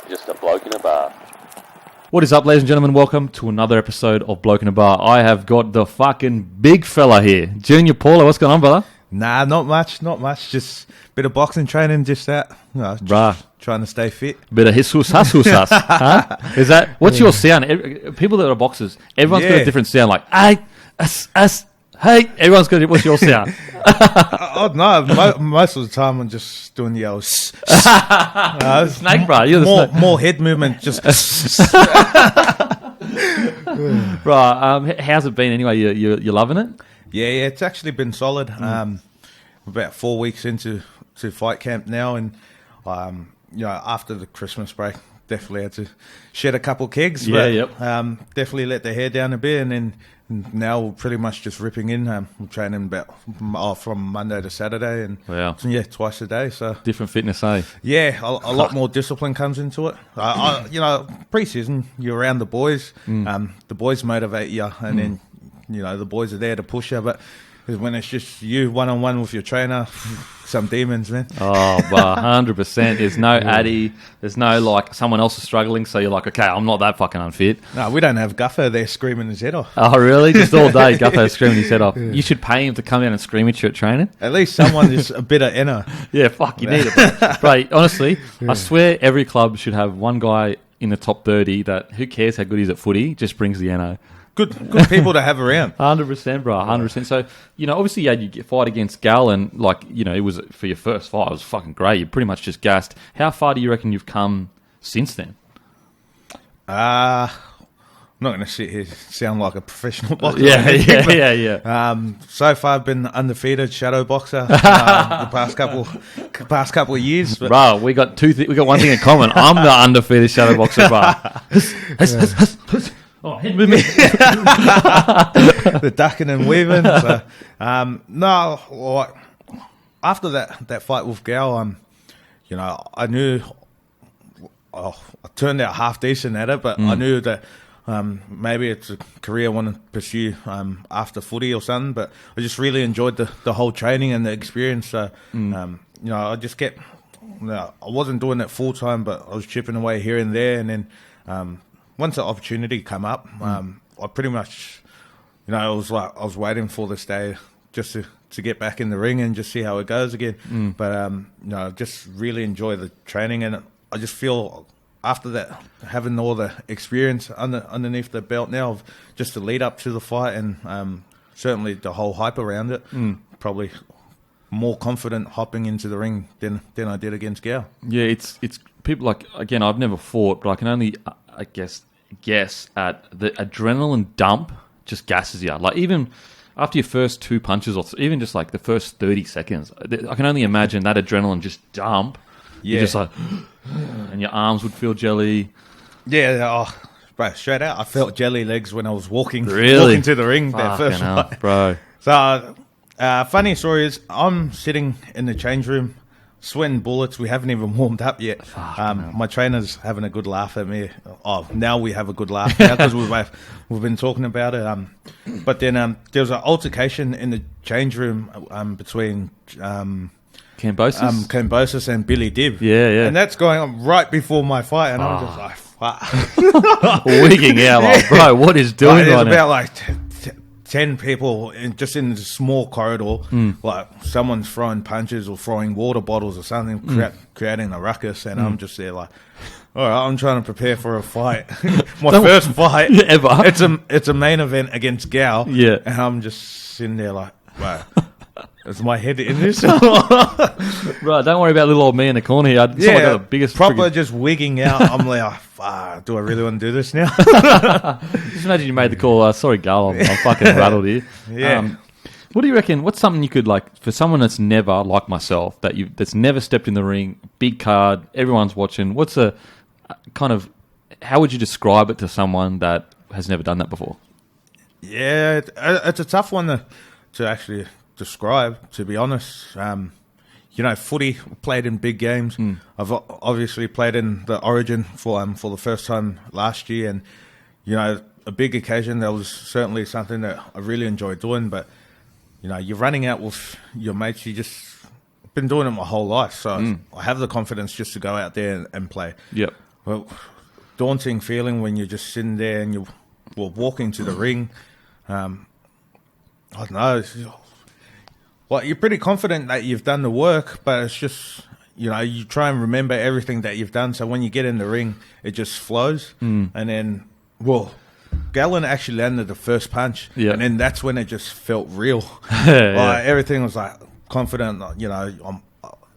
Just a bloke in a bar. What is up, ladies and gentlemen? Welcome to another episode of Bloke in a Bar. I have got the fucking big fella here. Junior Paulo, what's going on, brother? Nah, not much. Just a bit of boxing training, just that. Trying to stay fit. Bit of Jesus, huh? Is that, what's your sound? People that are boxers, everyone's got a different sound, like, hey, hey, everyone's got, what's your sound? No, most of the time I'm just doing the old snake, bro. You're the snake. More head movement, just. Right, how's it been anyway? You're loving it? Yeah, it's actually been solid. About 4 weeks into fight camp now, and after the Christmas break, definitely had to shed a couple kegs. Definitely let the hair down a bit, and then now we're pretty much just ripping in. We're training from Monday to Saturday, and twice a day. So different fitness, eh? Yeah, a lot more discipline comes into it. Pre-season, you're around the boys. The boys motivate you, and then the boys are there to push you. But when it's just you one-on-one with your trainer, some demons, man. Oh, well, 100%. There's no addy. There's no, like, someone else is struggling, so you're like, okay, I'm not that fucking unfit. No, we don't have Guffer there screaming his head off. Oh, really? Just all day, Guffer screaming his head off. Yeah. You should pay him to come down and scream at you at training. At least someone is a bit of inner. Yeah, fuck, you need it. Bro, honestly, I swear every club should have one guy in the top 30 that, who cares how good he is at footy, just brings the NO. Good people to have around. 100%, bro. 100%. So, obviously you fight against Gal, and it was for your first fight. It was fucking great. You pretty much just gassed. How far do you reckon you've come since then? I'm not going to sit here sound like a professional boxer. Yeah. So far, I've been undefeated shadow boxer the past couple of years. But bro, we got one thing in common. I'm the undefeated shadow boxer, bro. Oh, head movement. The ducking and weaving. So, after that fight with Gal, I knew I turned out half decent at it, but I knew that maybe it's a career I want to pursue after footy or something. But I just really enjoyed the whole training and the experience. So, I just kept. I wasn't doing it full time, but I was chipping away here and there, and then. Once the opportunity came up, I pretty much, I was waiting for this day just to get back in the ring and just see how it goes again. But I just really enjoy the training, and I just feel after that, having all the experience underneath the belt now, of just the lead up to the fight, and certainly the whole hype around it, probably more confident hopping into the ring than I did against Gal. Yeah, it's people like, again, I've never fought, but I can only guess at the adrenaline dump just gasses you. Like, even after your first two punches, or even just like the first 30 seconds, I can only imagine that adrenaline just dump. Yeah. You're just like, and your arms would feel jelly. Yeah, bro, straight out. I felt jelly legs when I was walking to the ring that first fight. Bro. So, funny story is, I'm sitting in the change room, sweating bullets. We haven't even warmed up yet. My trainer's having a good laugh at me. Oh, now we have a good laugh because we've been talking about it. But then there was an altercation in the change room between Cambosis and Billy Dibb. Yeah. And that's going on right before my fight, and I'm just like, fuck. Wigging out, like, bro, what is doing right now? There's about like 10 people in a small corridor, like someone's throwing punches or throwing water bottles or something, creating a ruckus, and I'm just there like, all right, I'm trying to prepare for a fight. My first fight ever. It's a main event against Gal, and I'm just sitting there like, wow. Is my head in this? Right, don't worry about little old me in the corner here. It's like the biggest proper just wigging out. I'm like, do I really want to do this now? Just imagine you made the call. Sorry, Gal, I'm fucking rattled here. Yeah. What do you reckon? What's something you could, like, for someone that's never, like myself, that's never stepped in the ring, big card, everyone's watching? What's a kind of, how would you describe it to someone that has never done that before? Yeah, it's a tough one to actually describe, to be honest. Footy, played in big games. I've obviously played in the Origin for the first time last year, and a big occasion. That was certainly something that I really enjoyed doing. But you're running out with your mates. You just been doing it my whole life, so I have the confidence just to go out there and play. Yep. Well, daunting feeling when you're just sitting there and you're walking to the ring. I don't know. Well, you're pretty confident that you've done the work, but it's just, you try and remember everything that you've done. So when you get in the ring, it just flows. And then, Gallon actually landed the first punch. Yeah. And then that's when it just felt real. Everything was like confident,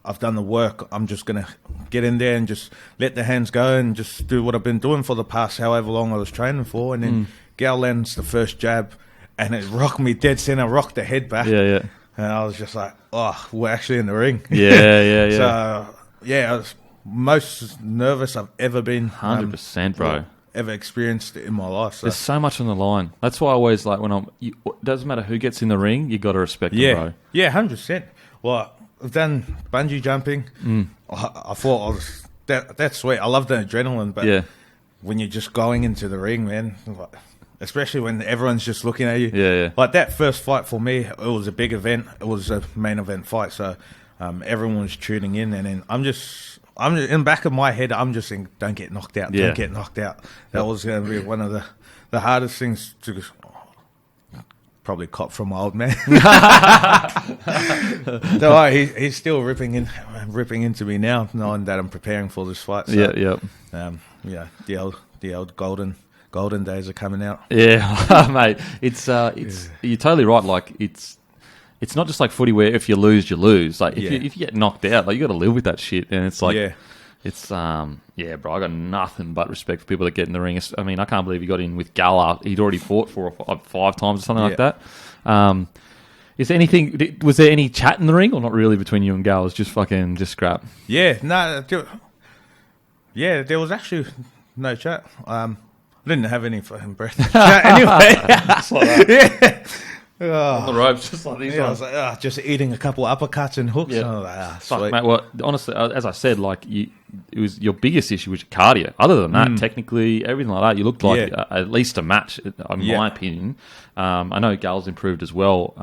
I've done the work. I'm just going to get in there and just let the hands go and just do what I've been doing for the past however long I was training for. And then Gal lands the first jab, and it rocked me dead center, rocked the head back. Yeah. And I was just like, we're actually in the ring. Yeah. So, I was most nervous I've ever been. 100%, bro. Ever experienced in my life. So. There's so much on the line. That's why I always like it doesn't matter who gets in the ring, you got to respect them, bro. Yeah, 100%. Well, I've done bungee jumping. I thought that's sweet. I love the adrenaline, but when you're just going into the ring, man, especially when everyone's just looking at you. Like that first fight for me, it was a big event. It was a main event fight, so everyone was tuning in, and then I'm just in the back of my head, I'm just saying, don't get knocked out, don't get knocked out. That was going to be one of the hardest things to probably cop from my old man. So he's still ripping into me now, knowing that I'm preparing for this fight. So, the old golden days are coming out. Yeah, mate. It's you're totally right. Like it's not just like footy where if you lose, you lose. Like if you get knocked out, like you got to live with that shit. And it's like it's bro. I got nothing but respect for people that get in the ring. I mean, I can't believe he got in with Gala. He'd already fought 4 or 5 times or something like that. Was there any chat in the ring or not really between you and Gal? It was just scrap. Yeah, no. There was actually no chat. I didn't have any fucking breath anyway. On the ropes, just like these. I was like, just eating a couple uppercuts and hooks. And I was like, fuck, mate. Well, honestly, as I said, like it was your biggest issue was your cardio. Other than that, technically, everything like that, you looked like at least a match, in my opinion. I know Gal's improved as well,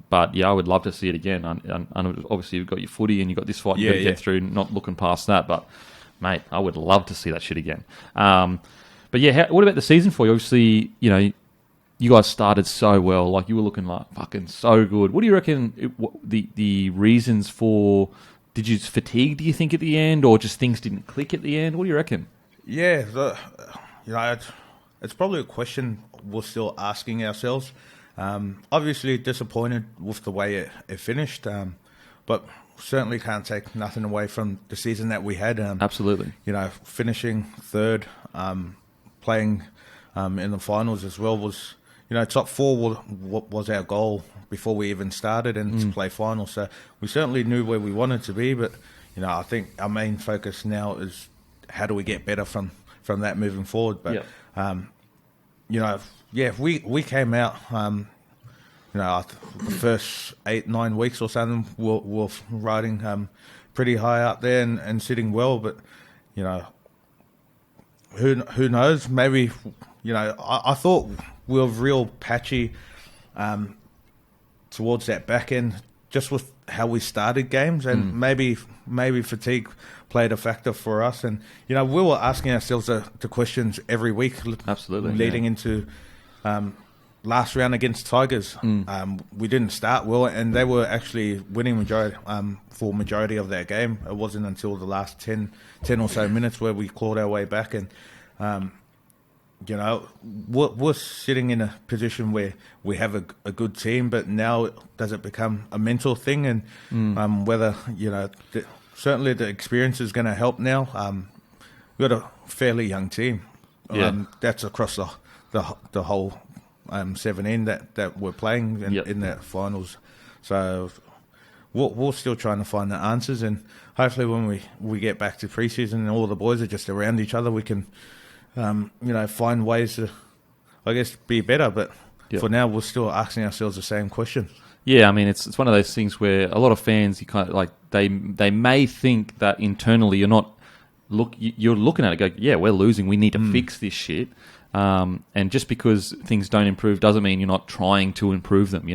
but I would love to see it again. And obviously, you've got your footy and you've got this fight you got to get through. Not looking past that, but mate, I would love to see that shit again. But what about the season for you? Obviously, you guys started so well. Like, you were looking like fucking so good. What do you reckon the reasons for... Did you fatigue, do you think, at the end? Or just things didn't click at the end? What do you reckon? Yeah, it's probably a question we're still asking ourselves. Obviously disappointed with the way it finished. But certainly can't take nothing away from the season that we had. Absolutely. Finishing third, playing in the finals as well was... top 4 was our goal before we even started and to play finals. So we certainly knew where we wanted to be, but, I think our main focus now is how do we get better from that moving forward. But, we came out, the first 8-9 weeks or something, we're riding pretty high up there and sitting well, but, who knows? Maybe, I thought we were real patchy towards that back end, just with how we started games, and maybe fatigue played a factor for us. And we were asking ourselves the questions every week, absolutely, leading into last round against Tigers. We didn't start well, and they were actually winning majority of that game. It wasn't until the last 10 or so minutes where we clawed our way back, and we're sitting in a position where we have a good team, but now does it become a mental thing? And whether, certainly the experience is going to help now. We've got a fairly young team. That's across the whole 17 that we're playing in that finals. So we're still trying to find the answers, and hopefully when we get back to preseason and all the boys are just around each other, we can find ways to, I guess, be better. But for now, we're still asking ourselves the same question. Yeah, I mean, it's one of those things where a lot of fans, you kind of like they may think that internally you're looking at it, go, yeah, we're losing, we need to fix this shit. And just because things don't improve doesn't mean you're not trying to improve them,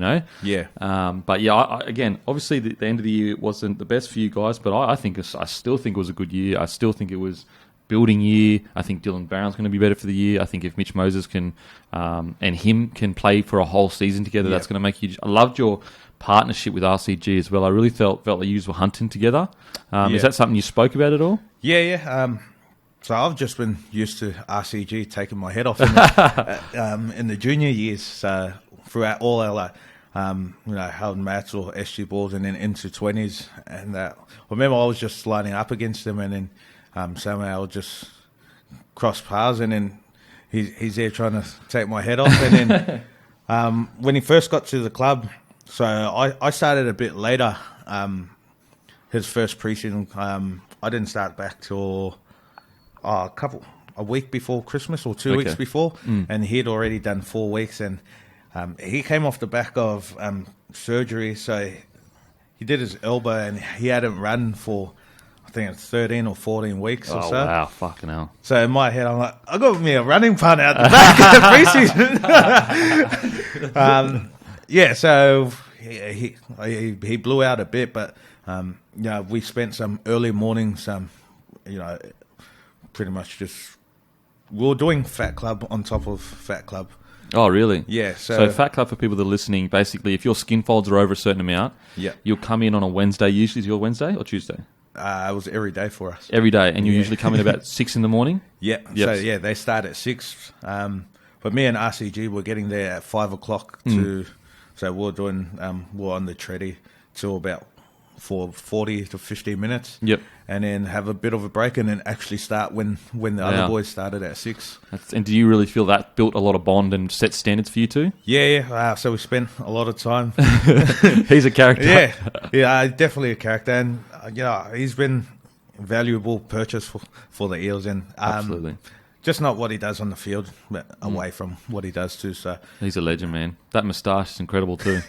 Yeah. But again, obviously the end of the year wasn't the best for you guys, but I still think it was a good year. I still think it was building year. I think Dylan Barron's going to be better for the year. I think if Mitch Moses can and him can play for a whole season together, that's going to make huge. I loved your partnership with RCG as well. I really felt like you were hunting together. Is that something you spoke about at all? Yeah. So I've just been used to RCG taking my head off in the junior years. So throughout all our Howden Mats or SG balls, and then into 20s. And I remember I was just lining up against him, and then somehow just cross paths, and then he's there trying to take my head off. And then when he first got to the club, so I started a bit later. His first preseason, I didn't start back till a week before Christmas or 2 weeks before, and he'd already done 4 weeks, and he came off the back of surgery, so he did his elbow, and he hadn't run for, I think it's 13 or 14 weeks or so. Oh, wow, fucking hell. So in my head, I'm like, I got me a running punt out the back of the preseason. So he blew out a bit, but we spent some early mornings, pretty much just, we were doing Fat Club on top of Fat Club. Oh, really? Yeah. So Fat Club, for people that are listening, basically, if your skin folds are over a certain amount, you'll come in on a Wednesday. Usually, is your Wednesday or Tuesday? It was every day for us. Every day, and you usually come in about 6 in the morning. Yeah. Yep. So they start at 6. But me and RCG were getting there at 5 o'clock so we're doing we're on the treadie till about 40 to 15 minutes. Yep. And then have a bit of a break, and then actually start when the other boys started at 6. And do you really feel that built a lot of bond and set standards for you too? Yeah. So we spent a lot of time. He's a character. Yeah, definitely a character, and he's been a valuable purchase for the Eels, and absolutely. Just not what he does on the field, but away from what he does too. So he's a legend, man. That moustache is incredible too.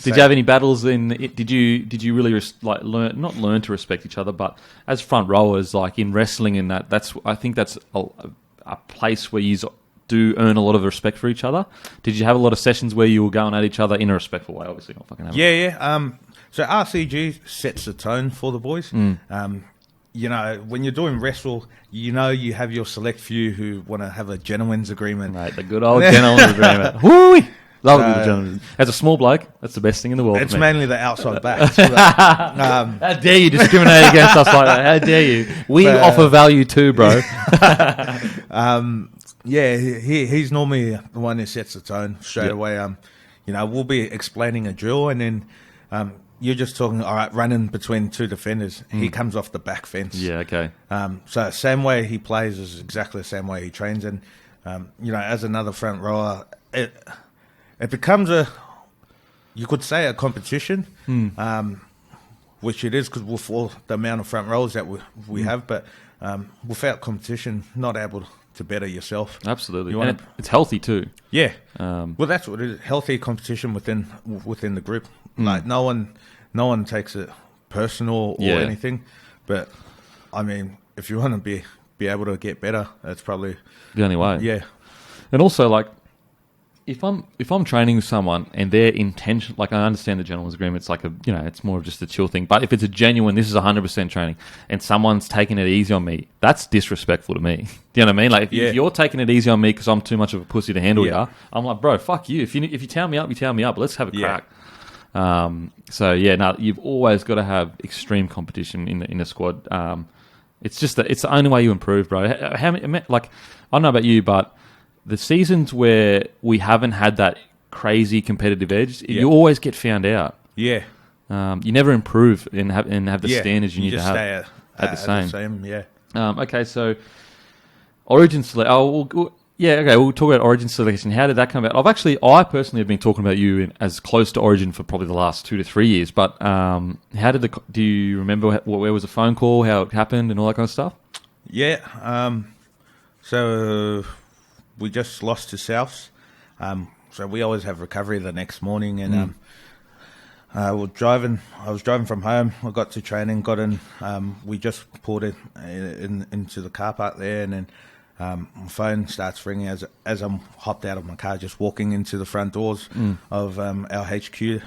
Did you have any battles Did you really learn to respect each other? But as front rowers, like in wrestling, and I think that's a place where you do earn a lot of respect for each other. Did you have a lot of sessions where you were going at each other in a respectful way? Obviously, not fucking. So RCG sets the tone for the boys. When you're doing wrestle, you have your select few who want to have a gentleman's agreement. Right, the good old gentleman's agreement. Woo-wee! Love a good gentleman's. As a small bloke, that's the best thing in the world. It's mainly the outside backs. How dare you discriminate against us like that? How dare you? We offer value too, bro. He's normally the one who sets the tone straight away. We'll be explaining a drill, and then you're just talking, all right, running between two defenders. He comes off the back fence. Yeah, okay. So same way he plays is exactly the same way he trains. And, as another front rower, it becomes you could say a competition, which it is because with all the amount of front rowers that we have. But without competition, not able to better yourself. Absolutely. And it's healthy too. Yeah. Well, that's what it is. Healthy competition within the group. Like no one takes it personal or anything. But I mean, if you want to be able to get better, that's probably the only way. Yeah. And also, like, if I'm training with someone and their intention, like, I understand the gentleman's agreement, it's like it's more of just a chill thing. But if it's a genuine, this is 100% training, and someone's taking it easy on me, that's disrespectful to me. Do you know what I mean? Like, if you're taking it easy on me because I'm too much of a pussy to handle you, I'm like, bro, fuck you. If you towel me up, you towel me up. Let's have a crack. You've always got to have extreme competition in the squad. It's the only way you improve, bro. I don't know about you, but the seasons where we haven't had that crazy competitive edge, you always get found out. Yeah. You never improve and have the standards you need to have at the same. Okay, so Origin selection. We'll talk about Origin selection. How did that come about? I personally have been talking about you as close to Origin for probably the last 2 to 3 years. But do you remember where was the phone call, how it happened, and all that kind of stuff? Yeah. So we just lost to Souths. So we always have recovery the next morning, and I was driving from home. I got to training, got in. We just pulled it into the car park there, and then my phone starts ringing as I'm hopped out of my car, just walking into the front doors of our HQ.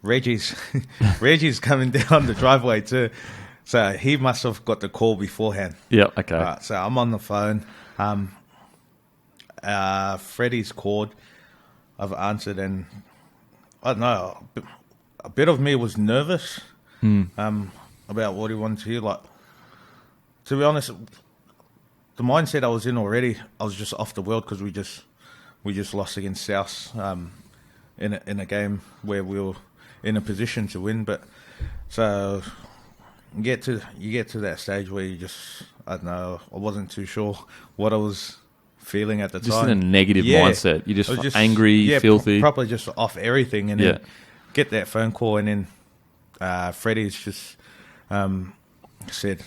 Reggie's coming down the driveway too. So he must have got the call beforehand. Yeah, okay. Right, so I'm on the phone. Freddie's called. I've answered, and I don't know. A bit of me was nervous about what he wanted to hear. Like, to be honest, the mindset I was in already, I was just off the world because we just lost against South in a game where we were in a position to win. But so you get to that stage where you just, I don't know, I wasn't too sure what I was feeling at the time. Just in a negative mindset. You're just angry, filthy. Probably just off everything. And then get that phone call, and then Freddie's just said,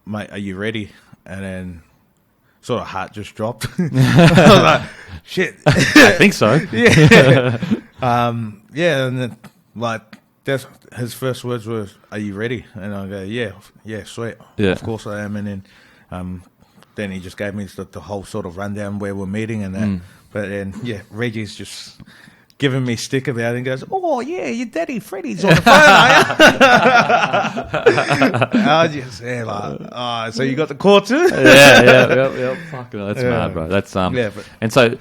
"Mate, are you ready?" And then sort of heart just dropped. I was like, shit. I think so. Yeah. And then, like, his first words were, "Are you ready?" And I go, yeah, sweet. Yeah. Of course I am. And then he just gave me the whole sort of rundown where we're meeting and that. But then, Reggie's just giving me stick about it and goes, "Oh, yeah, your daddy Freddie's on the phone, are you?" I just say, like, "Oh, so you got the call too?" Yeah. Fucking hell, that's mad, bro. That's and so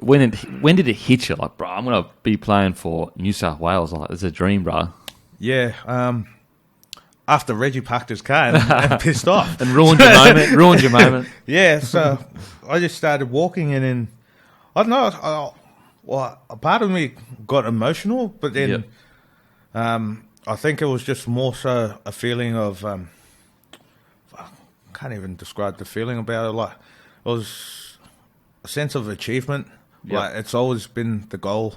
when did it hit you? Like, bro, I'm gonna be playing for New South Wales. Like, it's a dream, bro. Yeah. After Reggie parked his car and pissed off and ruined your moment. Yeah. So I just started walking, and then I don't know. Well, a part of me got emotional, but then I think it was just more so a feeling of I can't even describe the feeling about it. Like, it was a sense of achievement. Yep. Like, it's always been the goal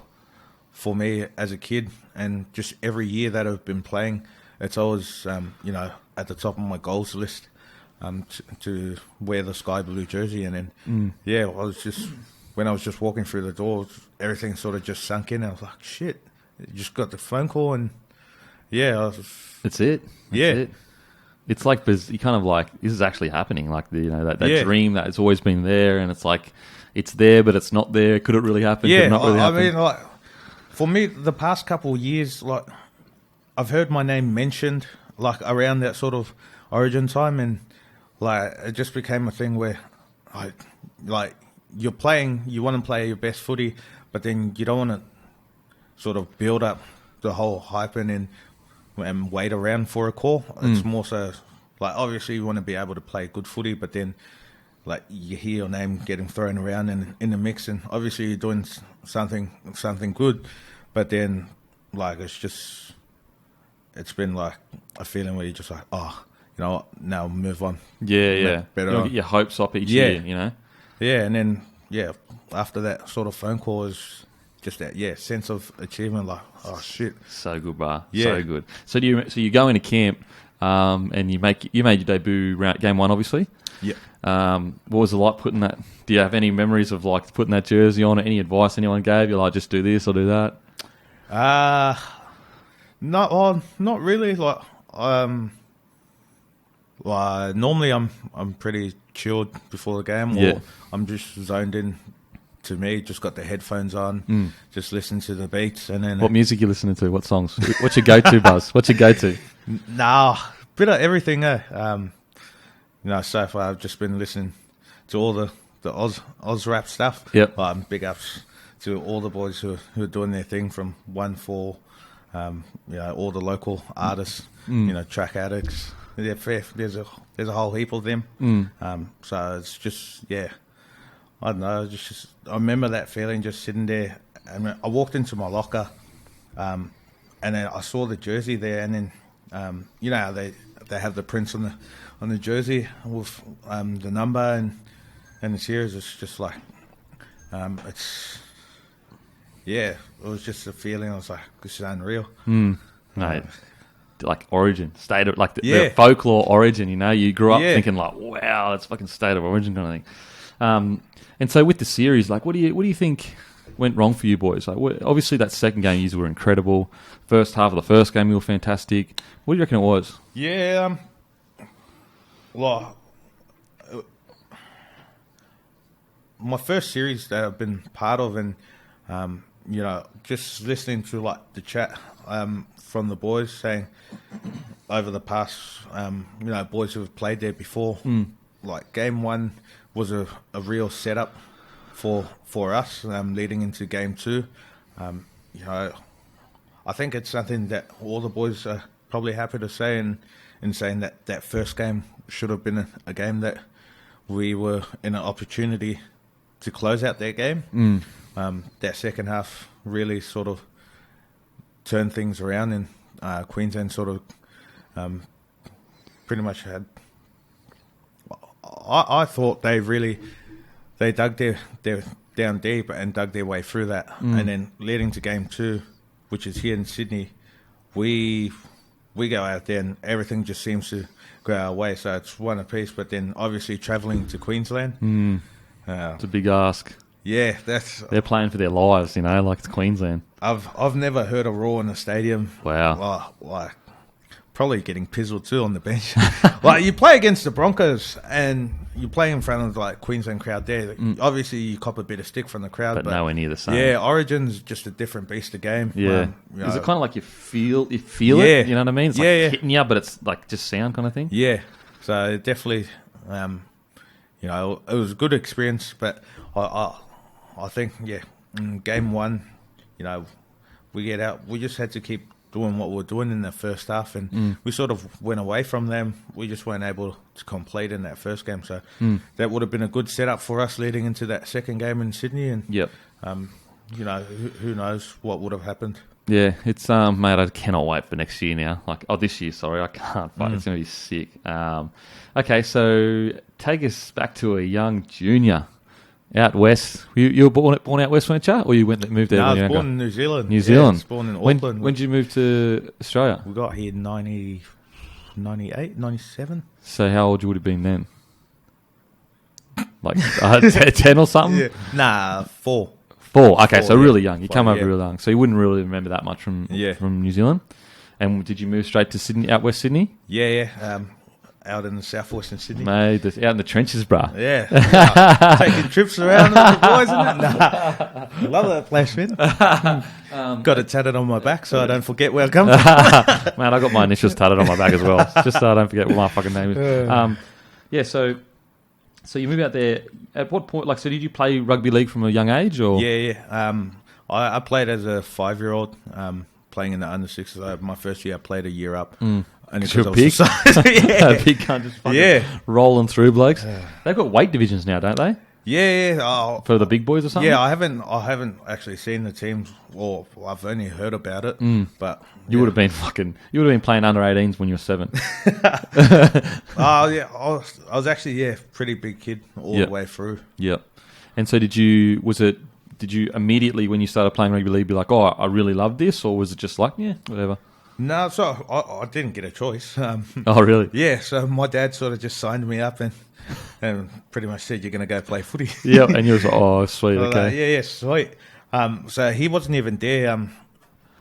for me as a kid, and just every year that I've been playing, it's always at the top of my goals list to wear the sky blue jersey. And then I was just. When I was just walking through the door, everything sort of just sunk in. I was like, shit, you just got the phone call, and That's it. It's like, you kind of like, this is actually happening. Like, that dream that has always been there, and it's like, it's there, but it's not there. Could it really happen? Could it not really happen? I mean, like, for me, the past couple of years, like, I've heard my name mentioned, like, around that sort of origin time, and like, it just became a thing where, like, you're playing, you want to play your best footy, but then you don't want to sort of build up the whole hype and wait around for a call. It's more so, like, obviously you want to be able to play good footy, but then, like, you hear your name getting thrown around and in the mix, and obviously you're doing something good, but then, like, it's been like a feeling where you're just like, oh, you know what, now move on. Yeah. Better. You get your hopes up each year, you know? Yeah, and then, after that sort of phone call is just that, sense of achievement, like, oh, shit. So good, bro. Yeah. So good. So you go into camp, and you made your debut game one, obviously. Yeah. What was it like putting that? Do you have any memories of, like, putting that jersey on, or any advice anyone gave you, like, just do this or do that? Not really. Like, normally I'm pretty chilled before the game, or I'm just zoned in to me, just got the headphones on, just listen to the beats. And then what music you listening to? What songs? What's your go-to, Buzz? What's your go-to? Nah, bit of everything. So far I've just been listening to all the Oz rap stuff. Yep. Big ups to all the boys who are doing their thing, from 1-4, all the local artists, Track Addicts. Yeah, there's a whole heap of them. So it's just, I don't know. Just I remember that feeling, just sitting there. I walked into my locker, and then I saw the jersey there, and then how they have the prints on the jersey with the number and the series. It's just like it was just a feeling. I was like, this is unreal. Mate. Like origin, state of, like the folklore origin, you grew up thinking like, wow, that's fucking state of origin kind of thing. And so with the series, like, what do you think went wrong for you boys? Like, obviously that second game you were incredible. First half of the first game you were fantastic. What do you reckon it was? Yeah, well, my first series that I've been part of, and just listening to, like, the chat from the boys saying, over the past, boys who have played there before. Like game 1 was a real setup for us leading into game 2. I think it's something that all the boys are probably happy to say in saying that first game should have been a game that we were in an opportunity to close out their game. That second half really sort of turned things around, and Queensland sort of pretty much had. I thought they dug their down deep and dug their way through that, and then leading to game 2, which is here in Sydney, we go out there and everything just seems to go our way. So it's one apiece, but then obviously travelling to Queensland, it's a big ask. Yeah, they're playing for their lives, like it's Queensland. I've never heard a roar in a stadium. Wow. Like probably getting pizzled too on the bench. Like you play against the Broncos and you play in front of the Queensland crowd there. Obviously you cop a bit of stick from the crowd, but nowhere near the same. Yeah, Origin's just a different beast of game. Yeah, is it kind of like you feel it? You know what I mean? It's like hitting you, but it's like just sound kind of thing. Yeah, so it definitely, it was a good experience. But I think in game 1, we get out. We just had to keep doing what we were doing in the first half, and we sort of went away from them. We just weren't able to complete in that first game, so that would have been a good setup for us leading into that second game in Sydney. And who knows what would have happened. Yeah, it's mate, I cannot wait for next year now. This year, sorry, I can't wait. It's going to be sick. Okay, so take us back to a young junior. Out west. You were born out west, weren't you? Or you moved there? No, when I you was were born in New Zealand. New Zealand. Yeah, I was born in Auckland. When did you move to Australia? We got here in 98, 97. So how old you would have been then? 10 or something? Yeah. Nah, 4. 4. Okay, so really young. You 4, come over really young. So you wouldn't really remember that much from New Zealand. And did you move straight to Sydney, out west Sydney? Yeah. Out in the southwestern Sydney. Mate, out in the trenches, bruh. Yeah. Taking trips around with the boys and that. Nah. Love that place, man. Got it tatted on my back so I don't forget where I come from. Man, I got my initials tatted on my back as well. Just so I don't forget what my fucking name is. So you moved out there. At what point, so did you play rugby league from a young age? Or? Yeah. I played as a 5-year-old, playing in the under-6s. My first year I played a year up. And you're big. A big cunt just fucking rolling through blokes. They've got weight divisions now, don't they? Yeah. For the big boys or something? Yeah, I haven't actually seen the teams, or I've only heard about it. But you would have been playing under 18s when you were 7. I was actually pretty big kid all the way through. Yep. And so did you immediately when you started playing rugby league be like, oh, I really love this, or was it just like, whatever? No, so I didn't get a choice. Oh, really? Yeah, so my dad sort of just signed me up and pretty much said, you're going to go play footy. Yeah, and you was like, oh, sweet, okay. Yeah, sweet. So he wasn't even there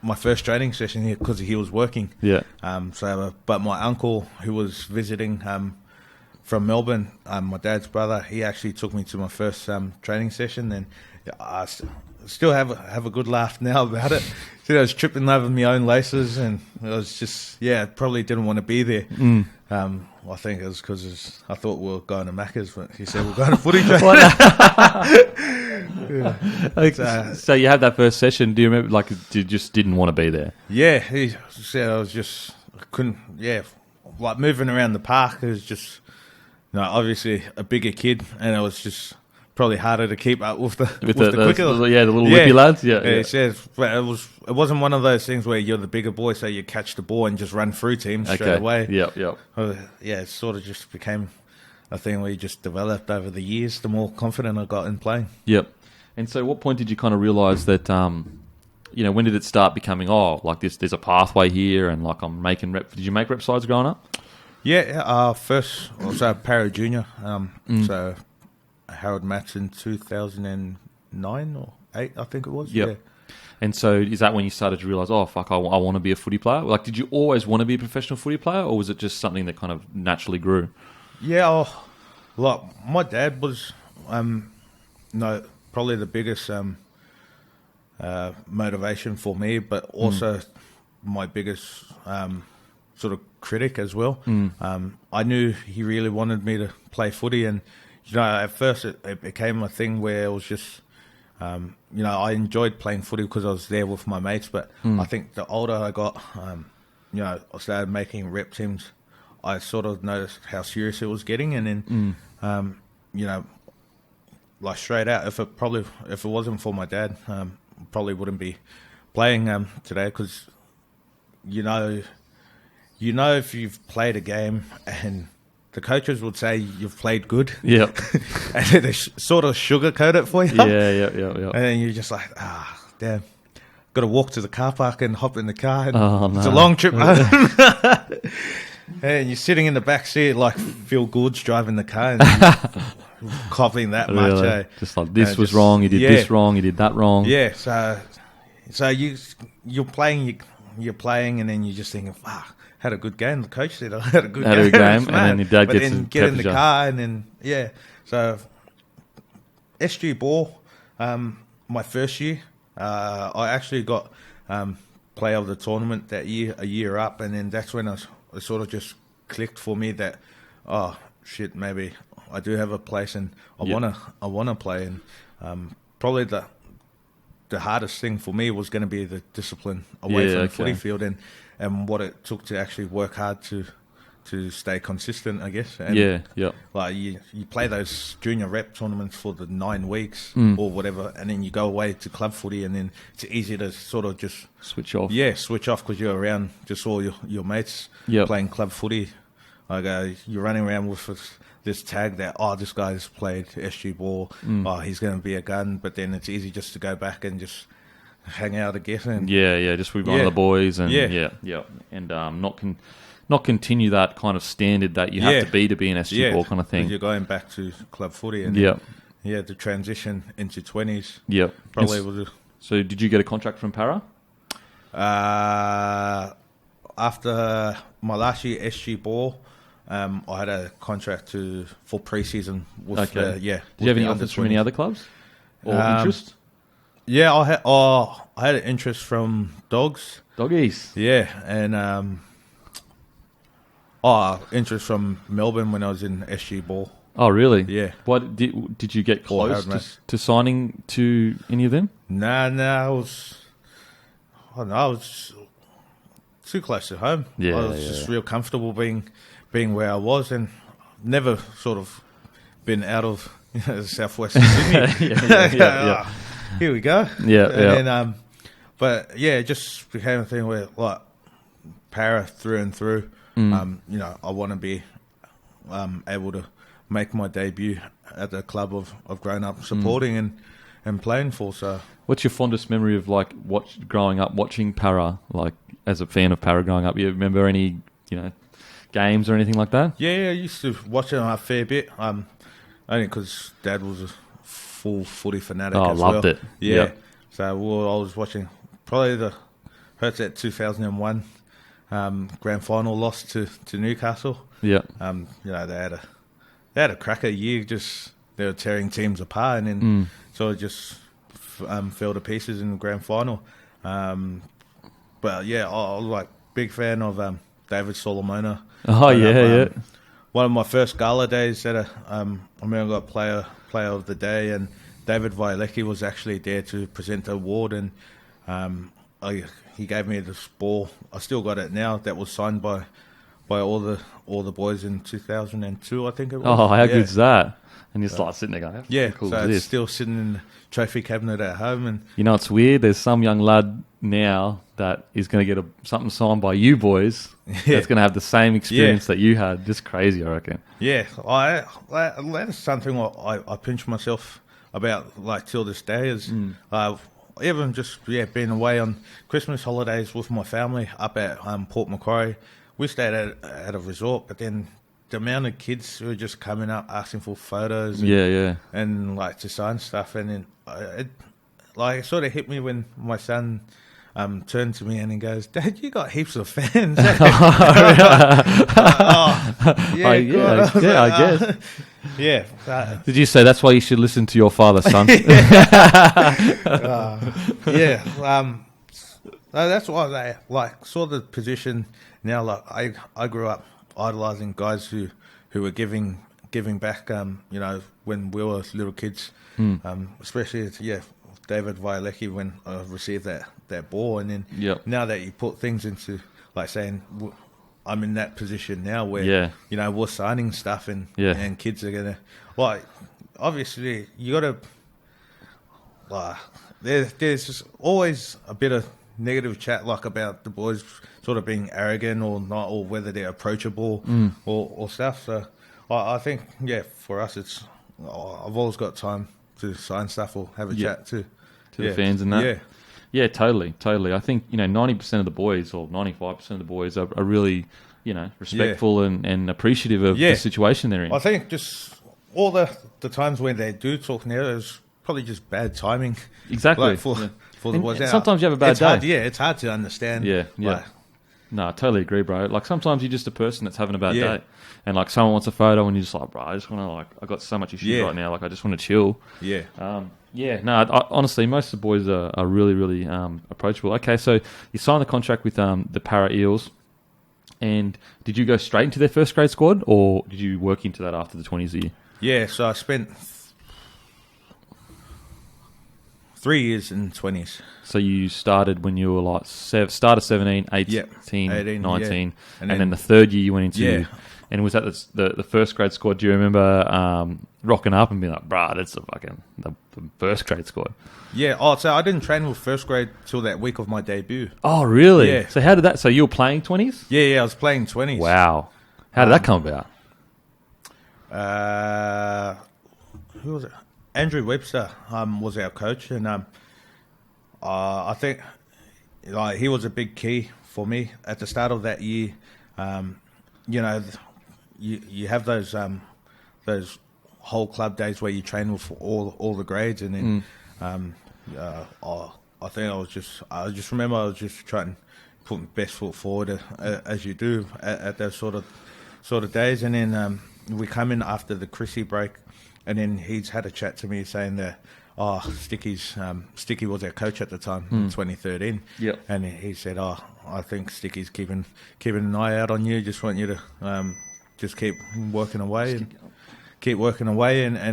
my first training session here because he was working. Yeah. But my uncle, who was visiting from Melbourne, my dad's brother, he actually took me to my first training session, and I still have a good laugh now about it. I was tripping over my own laces, and I was just, probably didn't want to be there. I think it was because I thought we were going to Macca's, but he said we're going to footy training. So you had that first session. Do you remember, you just didn't want to be there? Yeah, he said I couldn't, moving around the park, it was just, obviously a bigger kid, and it was just probably harder to keep up with the quicker. The little whippy lads. Yeah. He said, but it wasn't one of those things where you're the bigger boy, so you catch the ball and just run through teams straight away. Yep. It sort of just became a thing where you just developed over the years, the more confident I got in playing. Yep. And so what point did you kind of realise that, when did it start becoming, there's a pathway here and I'm making rep. Did you make rep sides growing up? Yeah, first, also Para Junior. So Harold Matts in 2009 or 8, I think it was. Yep. Yeah. And so is that when you started to realise, oh, fuck, I want to be a footy player? Did you always want to be a professional footy player, or was it just something that kind of naturally grew? Yeah, my dad was, probably the biggest motivation for me, but also my biggest sort of critic as well. I knew he really wanted me to play footy, and at first it became a thing where it was just, I enjoyed playing footy because I was there with my mates. But I think the older I got, I started making rep teams. I sort of noticed how serious it was getting, and then, like straight out, if it wasn't for my dad, probably wouldn't be playing today, because if you've played a game and the coaches would say you've played good, Yep. and then they sort of sugarcoat it for you, Yeah. and then you're just like, damn, got to walk to the car park and hop in the car, and Oh, it's a no. long trip home. And you're sitting in the back seat like Phil Good's driving the car, and you're coughing that much. Really? Just like, this was just- wrong, you did yeah. this wrong, you did that wrong. Yeah, so you're playing, and then you're just thinking, had a good game. The coach said I had a good Had a game. good game, It's and mad. then your dad But gets then his get in the temperature. car, and then So SG ball, my first year, I actually got player of the tournament that year, a year up, and then that's when it sort of just clicked for me that, oh shit, maybe I do have a place, and I wanna play. And probably the hardest thing for me was going to be the discipline away from the footy field, and what it took to actually work hard to stay consistent, I guess. And like you play those junior rep tournaments for the 9 weeks or whatever, and then you go away to club footy, and then it's easy to sort of just Switch off. switch off, because you're around just all your mates Yep. playing club footy. Like you're running around with this tag that, this guy's played SG ball, he's going to be a gun, but then it's easy just to go back and just hang out again. And Just with one of the boys, and and not continue that kind of standard that you have to be an SG ball kind of thing. You're going back to club footy, and the transition into 20s. Probably was. So did you get a contract from Para? After my last year SG ball, I had a contract for pre-season with Did you have any offers from any other clubs or interest? Yeah, I had an interest from Doggies. Yeah, and interest from Melbourne when I was in SG ball. Oh, really? Yeah. What did you get close Howard, to signing to any of them? Nah, I was too close to home. I was just real comfortable being where I was, and never sort of been out of southwest Sydney. Here we go. Then, but yeah, it just became a thing where, like, Para through and through. I want to be able to make my debut at the club I've grown up supporting and playing for. So, what's your fondest memory of growing up watching Para? Like, as a fan of Para growing up, you remember any games or anything like that? Yeah, I used to watch it a fair bit. Only because Dad was a full footy fanatic. Oh, as loved well. it. Yeah. Yep. So I was watching probably that 2001 grand final loss to Newcastle. Yeah. They had a cracker year. Just they were tearing teams apart, and then sort of just fell to pieces in the grand final. But yeah, I was like big fan of David Solomona. Oh, yeah. One of my first gala days that I remember I got player of the day, and David Violecki was actually there to present the award, and he gave me this ball. I still got it now. That was signed by all the boys in 2002, I think it was. Oh, how good's that? And you're just like sitting there going, yeah, cool so is it's this? still sitting in the trophy cabinet at home. And You know, it's weird. There's some young lad now that is going to get something signed by you boys that's going to have the same experience that you had. Just crazy, I reckon. yeah, that's something I pinch myself about, like, till this day, is even just being away on Christmas holidays with my family up at Port Macquarie. We stayed at a resort, but then the amount of kids who were just coming up asking for photos and like to sign stuff, and then it sort of hit me when my son turned to me and he goes, "Dad, you got heaps of fans." I guess. Yeah. Did you say that's why you should listen to your father, son? That's why they saw the position now, like I grew up idolizing guys who were giving back. When we were little kids, especially David Violecki when I received that ball, and then now that you put things into like saying I'm in that position now where we're signing stuff and kids are gonna obviously you gotta there's just always a bit of negative chat like about the boys sort of being arrogant or not, or whether they're approachable or stuff. So I think for us it's I've always got time to sign stuff or have a chat to the fans and that. Yeah, totally. I think 90% of the boys or 95% of the boys are really respectful and appreciative of the situation they're in. I think just all the times when they do talk now is probably just bad timing. Exactly. For the boys. Sometimes you have a bad day. It's hard to understand. Yeah. No, I totally agree, bro. Like sometimes you're just a person that's having a bad day, and like someone wants a photo, and you're just like, bro, I just want to I got so much issues right now. Like I just want to chill. Honestly, most of the boys are really, really approachable. Okay, so you signed the contract with the Para Eels, and did you go straight into their first grade squad, or did you work into that after the 20s year? Yeah, so I spent 3 years in 20s. So you started when you were like start of 17, 18, 19, and then the third year you went into. And was that the first grade squad? Do you remember rocking up and being like, "Bruh, that's the first grade squad"? Yeah. Oh, so I didn't train with first grade till that week of my debut. Oh, really? Yeah. So how did that? So you were playing 20s? Yeah. I was playing 20s. Wow. How did that come about? Who was it? Andrew Webster was our coach, and I think he was a big key for me at the start of that year. You have those whole club days where you train with all the grades, and then I think I just remember I was just trying to put my best foot forward as you do at those sort of days, and then we come in after the Chrissy break, and then he's had a chat to me saying that Sticky was our coach at the time in 2013, and he said, I think Sticky's keeping an eye out on you. Just want you to just keep working away and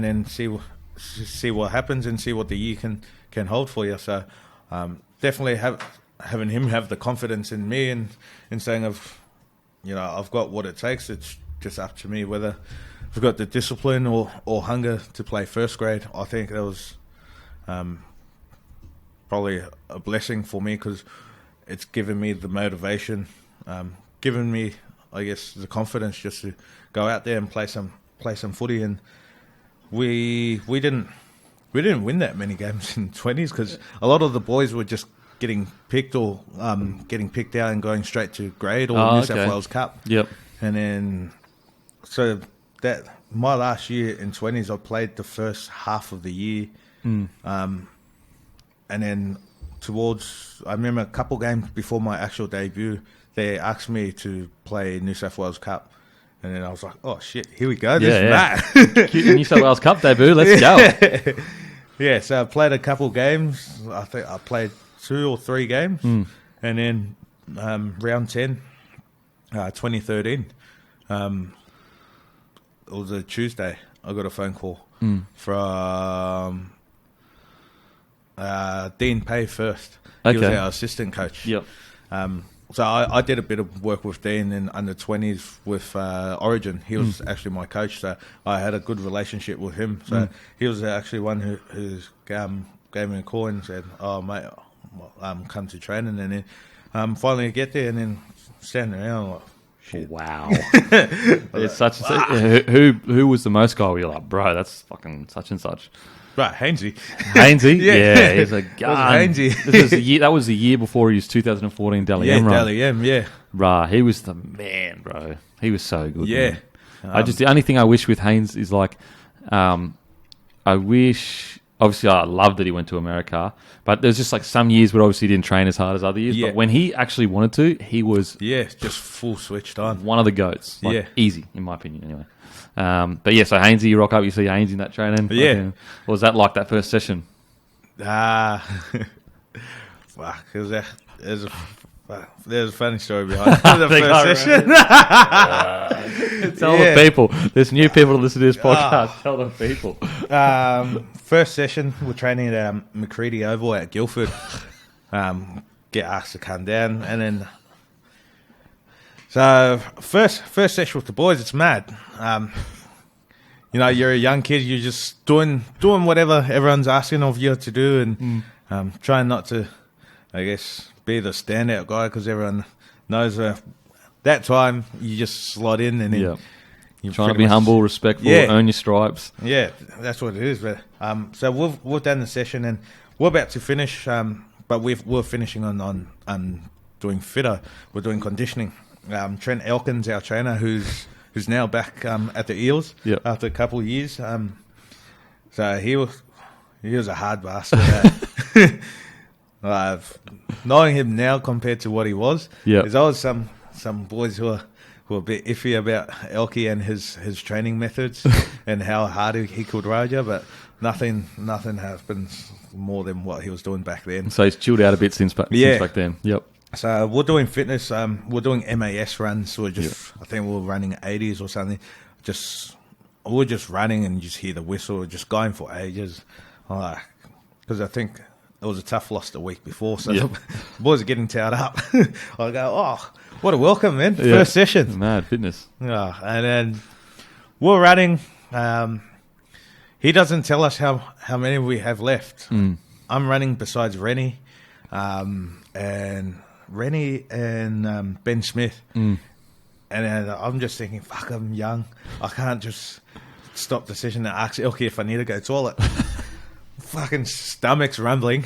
then see what happens and see what the year can hold for you. So definitely having him have the confidence in me and saying I've got what it takes. It's just up to me whether I've got the discipline or hunger to play first grade. I think that was probably a blessing for me because it's given me the motivation, given me, I guess, the confidence just to go out there and play some footy. And we didn't win that many games in 20s because a lot of the boys were just getting picked or getting picked out and going straight to grade or New South Wales Cup. Yep. And then so that my last year in 20s, I played the first half of the year. And then I remember a couple games before my actual debut, they asked me to play New South Wales Cup. And then I was like, oh, shit, here we go. This is that. New South Wales Cup debut, let's go. Yeah, so I played a couple games. I think I played 2 or 3 games. And then round 10, 2013, it was a Tuesday. I got a phone call from Dean Pay first. He was our assistant coach. Yep. So I did a bit of work with Dean in under 20s with Origin. He was actually my coach, so I had a good relationship with him. So he was actually one who gave me a call and said, "Oh mate, come to training." And then finally get there and then standing around like, shit. Wow. It's such who was the most guy where you're like, bro, that's fucking such and such. Right, Hainsey. Hainsey? Yeah, he's a gun. Hainsey. That was the year before his 2014 Dally M run. Dally M, yeah. Right, he was the man, bro. He was so good. Yeah. The only thing I wish with Haynes is like, I wish, obviously I love that he went to America, but there's just like some years where obviously he didn't train as hard as other years, but when he actually wanted to, he was just full switched on. One of the GOATs. Easy, in my opinion, anyway. But yeah, so Hainsey, you rock up, you see Hainsey in that training. What was that like, that first session? Fuck, it was a there's a funny story behind the first session. Tell the people. There's new people to listen to this podcast. Tell the people. First session, we're training at McCready Oval at Guildford. Get asked to come down, and then so first session with the boys, it's mad. You're a young kid, you're just doing whatever everyone's asking of you to do, and trying not to, I guess, be the standout guy because everyone knows that time you just slot in and then you're trying to be humble, respectful, earn your stripes. Yeah, that's what it is. But so we've done the session and we're about to finish. But we're finishing on doing fitter. We're doing conditioning. Trent Elkins, our trainer, who's now back at the Eels after a couple of years. So he was a hard bastard. Knowing him now compared to what he was, there's always some boys who are a bit iffy about Elkie and his training methods and how hard he could ride you, but nothing happens more than what he was doing back then. So he's chilled out a bit since back then. Yep. So we're doing fitness. We're doing MAS runs. So I think we're running 80s or something. We're just running and you just hear the whistle, just going for ages. Because I think it was a tough loss the week before, so the boys are getting towed up. I go, oh, what a welcome, man! First session, mad fitness. And then we're running. He doesn't tell us how many we have left. I'm running besides Rennie, and Ben Smith. And then I'm just thinking, fuck, I'm young. I can't just stop the session and ask Elkie if I need to go to the toilet. Fucking stomach's rumbling.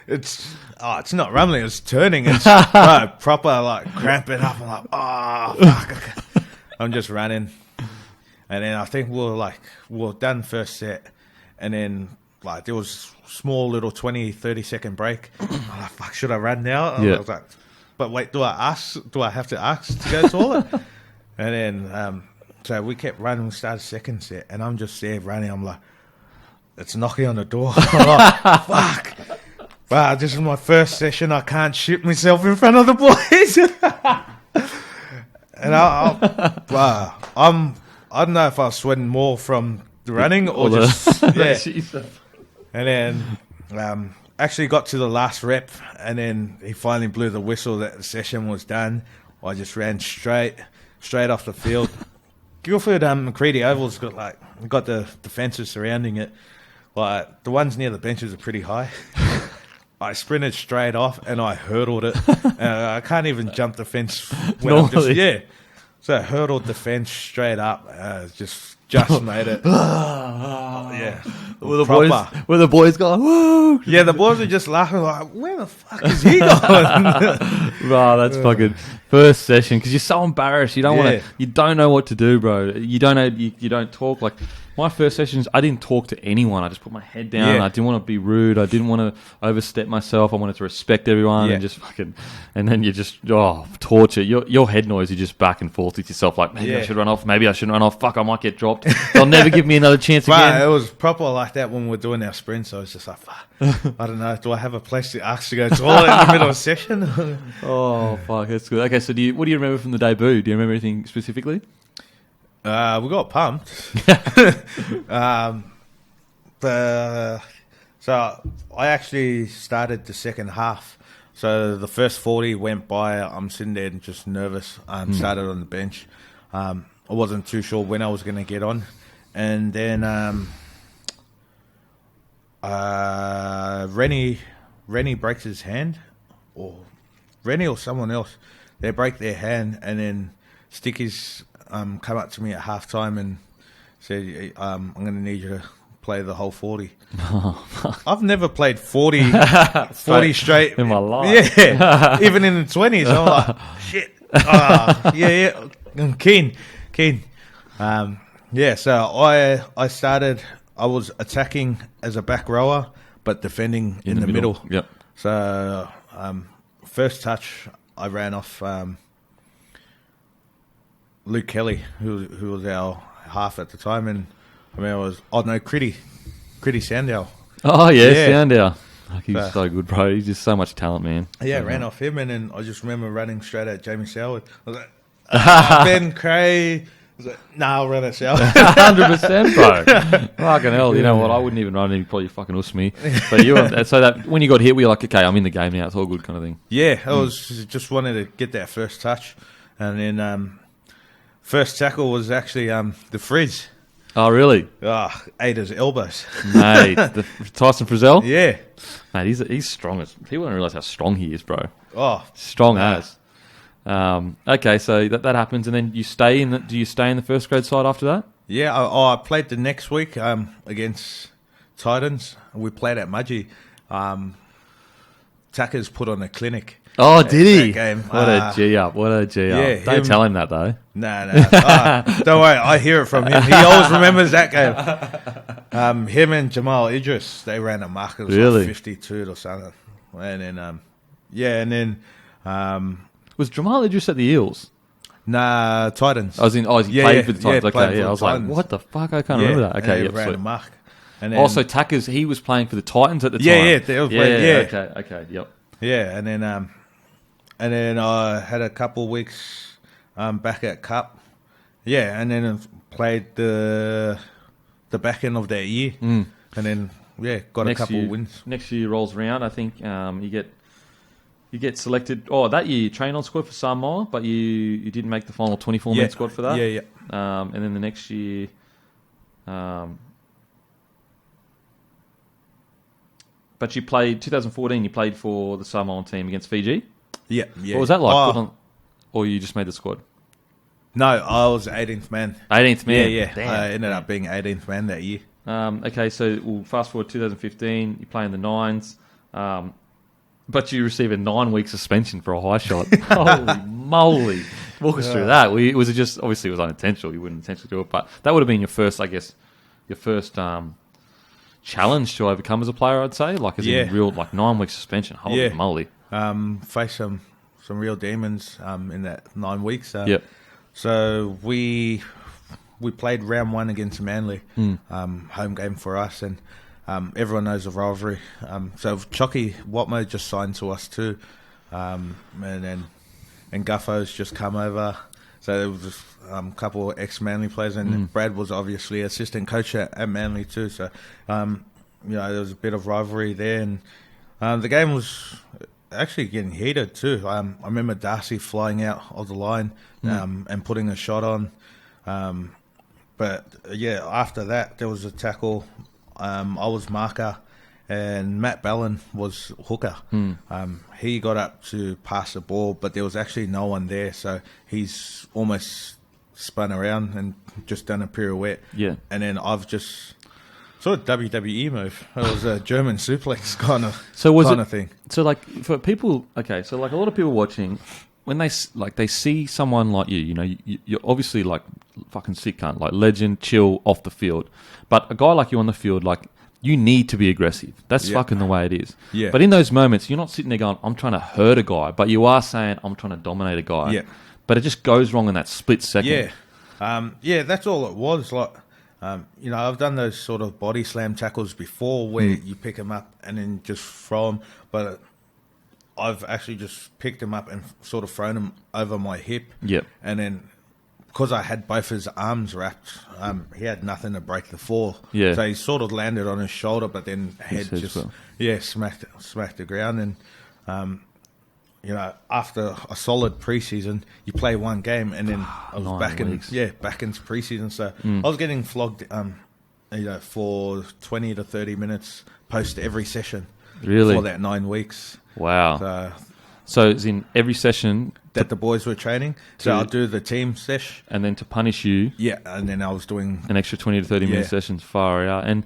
It's not rumbling, it's turning. It's proper cramping up. I'm like, oh fuck. I'm just running. And then I think we're done first set, and then there was small little 20-30 second break. I'm like, fuck, should I run now? I was like, but wait, do I have to ask to go to the toilet? And then so we kept running. We started second set, and I'm just there running. I'm like, it's knocking on the door. I'm like, fuck. Wow, this is my first session. I can't shit myself in front of the boys. And I don't know if I was sweating more from the running or just And then actually got to the last rep, and then he finally blew the whistle that the session was done. I just ran straight off the field. Guildford McCready Oval's got the fences surrounding it. The ones near the benches are pretty high. I sprinted straight off and I hurdled it. I can't even jump the fence when I'm just So I hurdled the fence straight up. Just made it. Yeah. Were the boys going, woo? Yeah, the boys were just laughing like, where the fuck is he going? Wow, that's fucking first session, because you're so embarrassed. You don't want to. You don't know what to do, bro. You don't know. You don't talk. My first sessions, I didn't talk to anyone. I just put my head down. I didn't want to be rude. I didn't want to overstep myself. I wanted to respect everyone and just fucking. And then you just torture. Your head noise. You just back and forth with yourself. Like, maybe I should run off. Maybe I shouldn't run off. Fuck, I might get dropped. They'll never give me another chance again. It was proper like that when we're doing our sprints. I was just like, fuck, I don't know. Do I have a place to ask to go to the toilet in the middle of a session? Oh, fuck, that's good. Okay, so what do you remember from the debut? Do you remember anything specifically? We got pumped. So I actually started the second half. So the first 40 went by. I'm sitting there and just nervous. Started on the bench. I wasn't too sure when I was going to get on. And then Rennie breaks his hand. Or Rennie or someone else. They break their hand, and then Sticky's come up to me at halftime and said, I'm going to need you to play the whole 40. I've never played 40 straight in my life. Yeah, even in the 20s. I'm like, shit. I'm keen. So I started. I was attacking as a back rower, but defending in the middle. Yep. So first touch, I ran off Luke Kelly, who was our half at the time, and Critty Sandow. Oh yeah, Sandow. Like, he was so good, bro. He's just so much talent, man. Yeah, ran off him, and then I just remember running straight at Jamie Selwood. I was like, Ben Cray. I was like, nah, I'll run at Selwood. 100%, bro. Fucking hell. You know what? I wouldn't even run. He'd probably fucking us me. But so that when you got hit, we were like, okay, I'm in the game now. It's all good kind of thing. Yeah, I was just wanted to get that first touch. And then first tackle was actually the Frizz. Oh, really? Ate his elbows. Mate, Tyson Frizzell? Yeah. Mate, he's strong. People don't realise how strong he is, bro. Oh. Strong as. Okay, so that happens, and then you stay do you stay in the first grade side after that? Yeah, I played the next week against Titans. We played at Mudgee. Tucker's put on a clinic. Oh, did he? Game. What a G up. Yeah, Don't tell him that, though. No. Don't worry, I hear it from him. He always remembers that game. Him and Jamal Idris, they ran a mark. It was Really? like 52 or something. And then, Was Jamal Idris at the Eels? nah, Titans. I was in. Oh, he played for the Titans. played for Okay, yeah. the I was Titans. like, what the fuck? I can't remember that. Okay, and yeah, they ran sweet. a mark. And then, Also, Tucker's, he was playing for the Titans at the time. Yeah, they were playing, yeah. Okay, yep. Yeah, and then I had a couple weeks back at Cup. Yeah, and then played the back end of that year, and then got a couple wins. Next year rolls around. I think you get selected. Oh, that year you trained on squad for Samoa, but you didn't make the final 24-man squad for that. Yeah. And then the next year, but you played 2014. You played for the Samoan team against Fiji. Yeah. What was that like? Or you just made the squad? No, I was 18th man. 18th man. Yeah. Damn. I ended up being 18th man that year. Okay, so we'll fast forward 2015. You play in the Nines, but you receive a 9-week suspension for a high shot. Holy moly! Walk us through that. Was it just obviously it was unintentional? You wouldn't intentionally do it, but that would have been your first, I guess, challenge to overcome as a player. I'd say, like as in real 9-week suspension. Holy moly! Faced some real demons in that 9 weeks. Yep. So we played round 1 against Manly, home game for us, and everyone knows the rivalry. So Chucky Watmo just signed to us too, and Guffo's just come over. So there was just a couple of ex-Manly players, and Brad was obviously assistant coach at Manly too. So there was a bit of rivalry there, and the game was actually getting heated too. I remember Darcy flying out of the line and putting a shot on. But after that there was a tackle. I was marker and Matt Ballin was hooker. He got up to pass the ball, but there was actually no one there, so he's almost spun around and just done a pirouette. Yeah. And then I've just sort of WWE move. It was a German suplex kind of thing. So like for people, okay, so like a lot of people watching, when they see someone like you're obviously like fucking sick cunt, like legend, chill off the field. But a guy like you on the field, like you need to be aggressive. That's fucking the way it is. Yeah. But in those moments, you're not sitting there going, I'm trying to hurt a guy, but you are saying, I'm trying to dominate a guy. Yeah. But it just goes wrong in that split second. Yeah. That's all it was. Like, I've done those sort of body slam tackles before where you pick them up and then just throw them. But I've actually just picked him up and sort of thrown him over my hip. Yep. And then because I had both his arms wrapped, he had nothing to break the fall. Yeah. So he sort of landed on his shoulder, but then head just smacked the ground. And after a solid preseason, you play one game, and then I was back into preseason. So I was getting flogged, for 20 to 30 minutes post every session. Really? For that 9 weeks. Wow. So it's in every session that the boys were training. So I'll do the team sesh. And then to punish you. Yeah, and then I was doing an extra 20 to 30 minute sessions, far out. And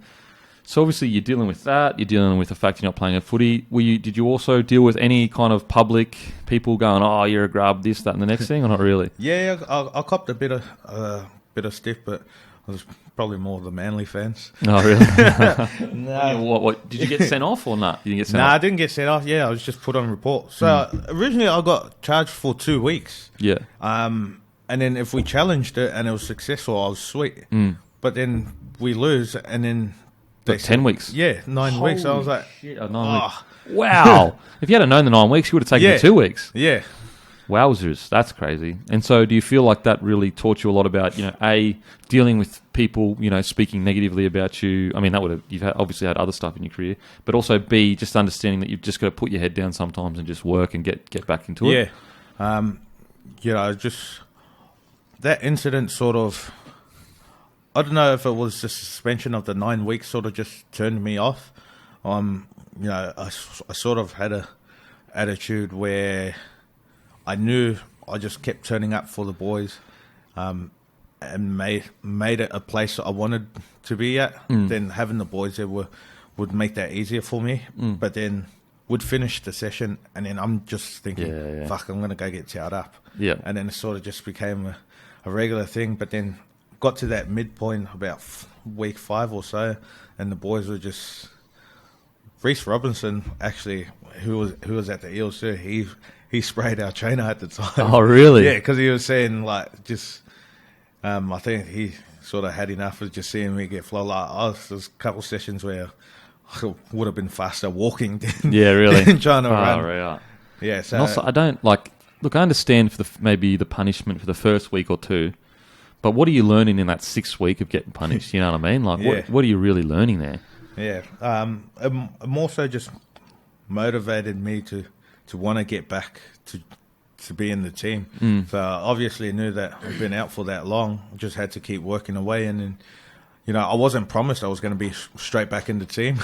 so obviously you're dealing with that. You're dealing with the fact you're not playing a footy. Did you also deal with any kind of public people going, oh, you're a grub, this, that, and the next thing, or not really? Yeah, I copped a bit of stiff, but I was probably more the Manly fans. Oh, really? No. What? Did you get sent off or not? You didn't get sent off? I didn't get sent off. Yeah, I was just put on report. So originally I got charged for 2 weeks. Yeah. And then if we challenged it and it was successful, I was sweet. But then we lose, and then they 10 weeks. Yeah, 9 weeks. I was like, shit, 9 weeks. Wow. If you had known the 9 weeks, you would have taken the 2 weeks. Yeah. Wowzers, that's crazy. And so do you feel like that really taught you a lot about, A, dealing with people, speaking negatively about you? I mean, you've obviously had other stuff in your career, but also B, just understanding that you've just got to put your head down sometimes and just work and get back into it? Yeah. Just that incident sort of, I don't know if it was the suspension of the 9 weeks sort of just turned me off. I sort of had a attitude where I knew I just kept turning up for the boys, and made it a place that I wanted to be at. Then having the boys there would make that easier for me. But then would finish the session, and then I'm just thinking, fuck, I'm going to go get towed up. Yeah. And then it sort of just became a regular thing. But then got to that midpoint about week 5 or so, and the boys were just... Reece Robinson, actually, who was at the Eels too, he sprayed our trainer at the time. Oh, really? Yeah, because he was saying, I think he sort of had enough of just seeing me get flogged. There's a couple of sessions where I would have been faster walking than, than trying to run. Right. Yeah, so... And also, I don't, look, I understand for maybe the punishment for the first week or two, but what are you learning in that 6th week of getting punished? You know what I mean? What are you really learning there? Yeah, it more so just motivated me to want to get back to be in the team. So obviously I knew that I'd been out for that long. I just had to keep working away, and then, I wasn't promised I was going to be straight back in the team.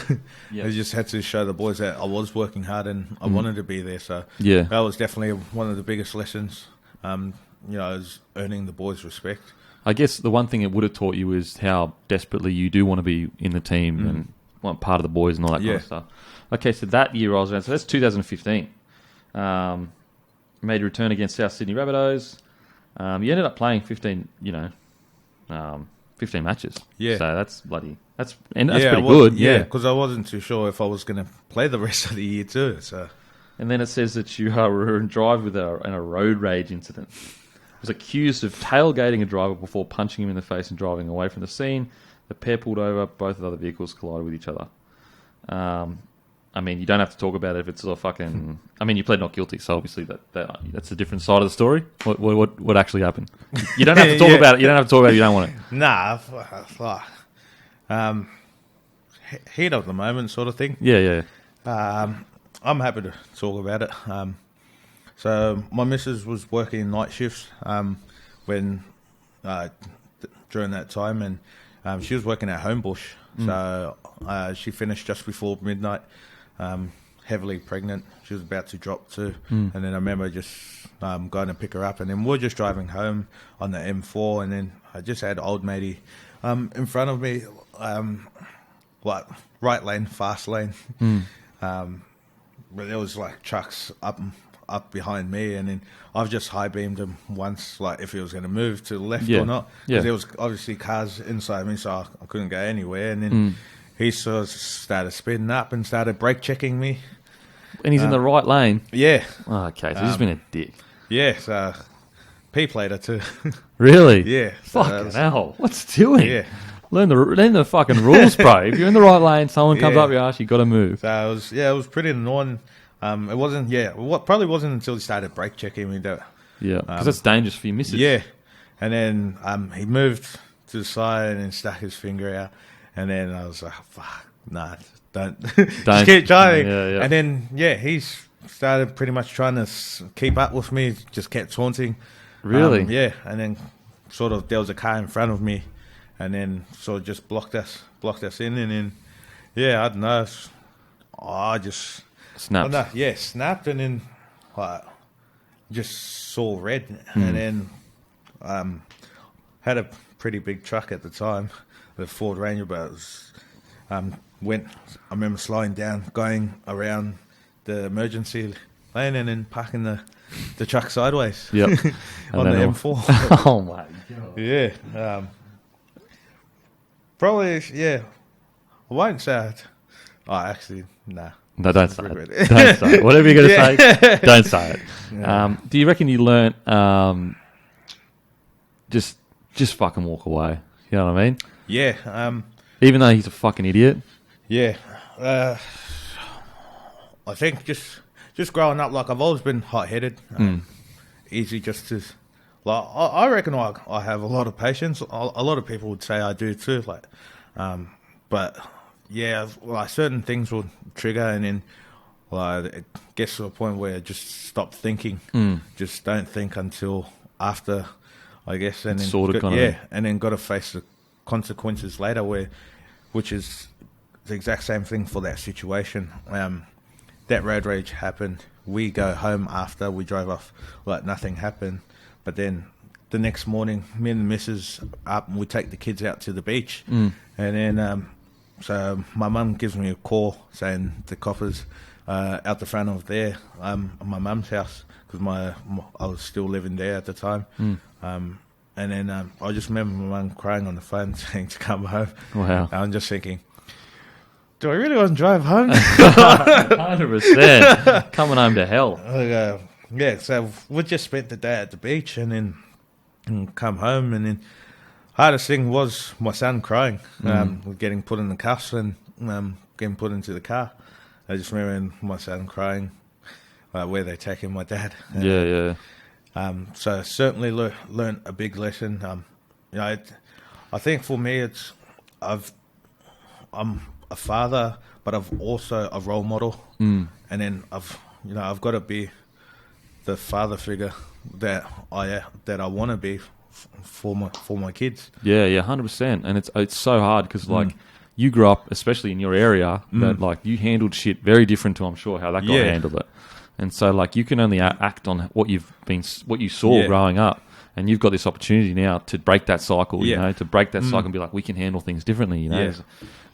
I just had to show the boys that I was working hard and I wanted to be there. So that was definitely one of the biggest lessons. Is earning the boys' respect. I guess the one thing it would have taught you is how desperately you do want to be in the team and want part of the boys and all that kind of stuff. Okay, so that year I was around. So that's 2015. Made a return against South Sydney Rabbitohs. You ended up playing 15 matches. Yeah. So that's pretty good. Yeah, because I wasn't too sure if I was going to play the rest of the year too. So. And then it says that you were in drive in a road rage incident. Was accused of tailgating a driver before punching him in the face and driving away from the scene. The pair pulled over. Both of the other vehicles collided with each other. You don't have to talk about it if it's a fucking... you pled not guilty, so obviously that's a different side of the story. What actually happened? You don't have to talk about it. You don't have to talk about it. You don't want it. Nah. Heat of the moment sort of thing. Yeah. I'm happy to talk about it. So my missus was working night shifts during that time, and she was working at Homebush. So she finished just before midnight, heavily pregnant. She was about to drop too. And then I remember just going to pick her up, and then we were just driving home on the M4, and then I just had old matey in front of me, right lane, fast lane. But there was trucks up behind me, and then I've just high beamed him once, if he was going to move to the left or not. Because there was obviously cars inside me, so I couldn't go anywhere. And then he sort of started speeding up and started brake checking me. And he's in the right lane. Yeah. Oh, okay, so he's been a dick. Yeah. So P-plater too. Really? Yeah. Fucking hell! What's doing? Yeah. Learn the fucking rules, bro. If you're in the right lane, someone comes up your ass, you got to move. So it was pretty annoying. It wasn't. Probably wasn't until he started brake checking me that. Yeah, because that's dangerous for your missus. Yeah, and then he moved to the side and then stuck his finger out, and then I was like, "Fuck, nah, don't just keep driving." Yeah. And then he started pretty much trying to keep up with me. Just kept taunting. Really? Yeah, and then sort of there was a car in front of me, and then sort of just blocked us in, and then I don't know. I just. Snapped. Snapped, and then just saw red, and then had a pretty big truck at the time, the Ford Ranger, but it was, I remember slowing down, going around the emergency lane, and then parking the truck sideways. Yep. On the M4. Oh my god. Yeah. Probably. I won't say it. Oh, actually, nah. No, don't say it. Don't say it. Whatever you're going to say, don't say it. Yeah. Do you reckon you learnt just fucking walk away? You know what I mean? Yeah. Even though he's a fucking idiot? Yeah. I think just growing up, like, I've always been hot-headed. Easy just to... Like, I reckon I have a lot of patience. A lot of people would say I do too. Like, but yeah, like certain things will trigger, and then it gets to a point where I just stop thinking. Just don't think until after, I guess, and then got to face the consequences later, which is the exact same thing for that situation. That road rage happened. We go home after we drove off like nothing happened. But then the next morning, me and the missus up, and we take the kids out to the beach. And then, so my mum gives me a call saying the coppers out the front of there, my mum's house, because I was still living there at the time. And then I just remember my mum crying on the phone saying to come home. Wow. I'm just thinking, do I really want to drive home? 100%. Coming home to hell. Yeah, so we just spent the day at the beach and then come home, and then hardest thing was my son crying, getting put in the cuffs and getting put into the car. I just remember my son crying where they're taking my dad. So certainly learned a big lesson. I think for me I'm a father, but I've also a role model, and then I've got to be the father figure that I want to be for my kids. Yeah, 100%. And it's so hard because like you grew up, especially in your area, that like you handled shit very different to, I'm sure, how that guy handled it. And so like you can only act on what you saw growing up, and you've got this opportunity now to break that cycle. You know, to break that cycle and be like, we can handle things differently. You know.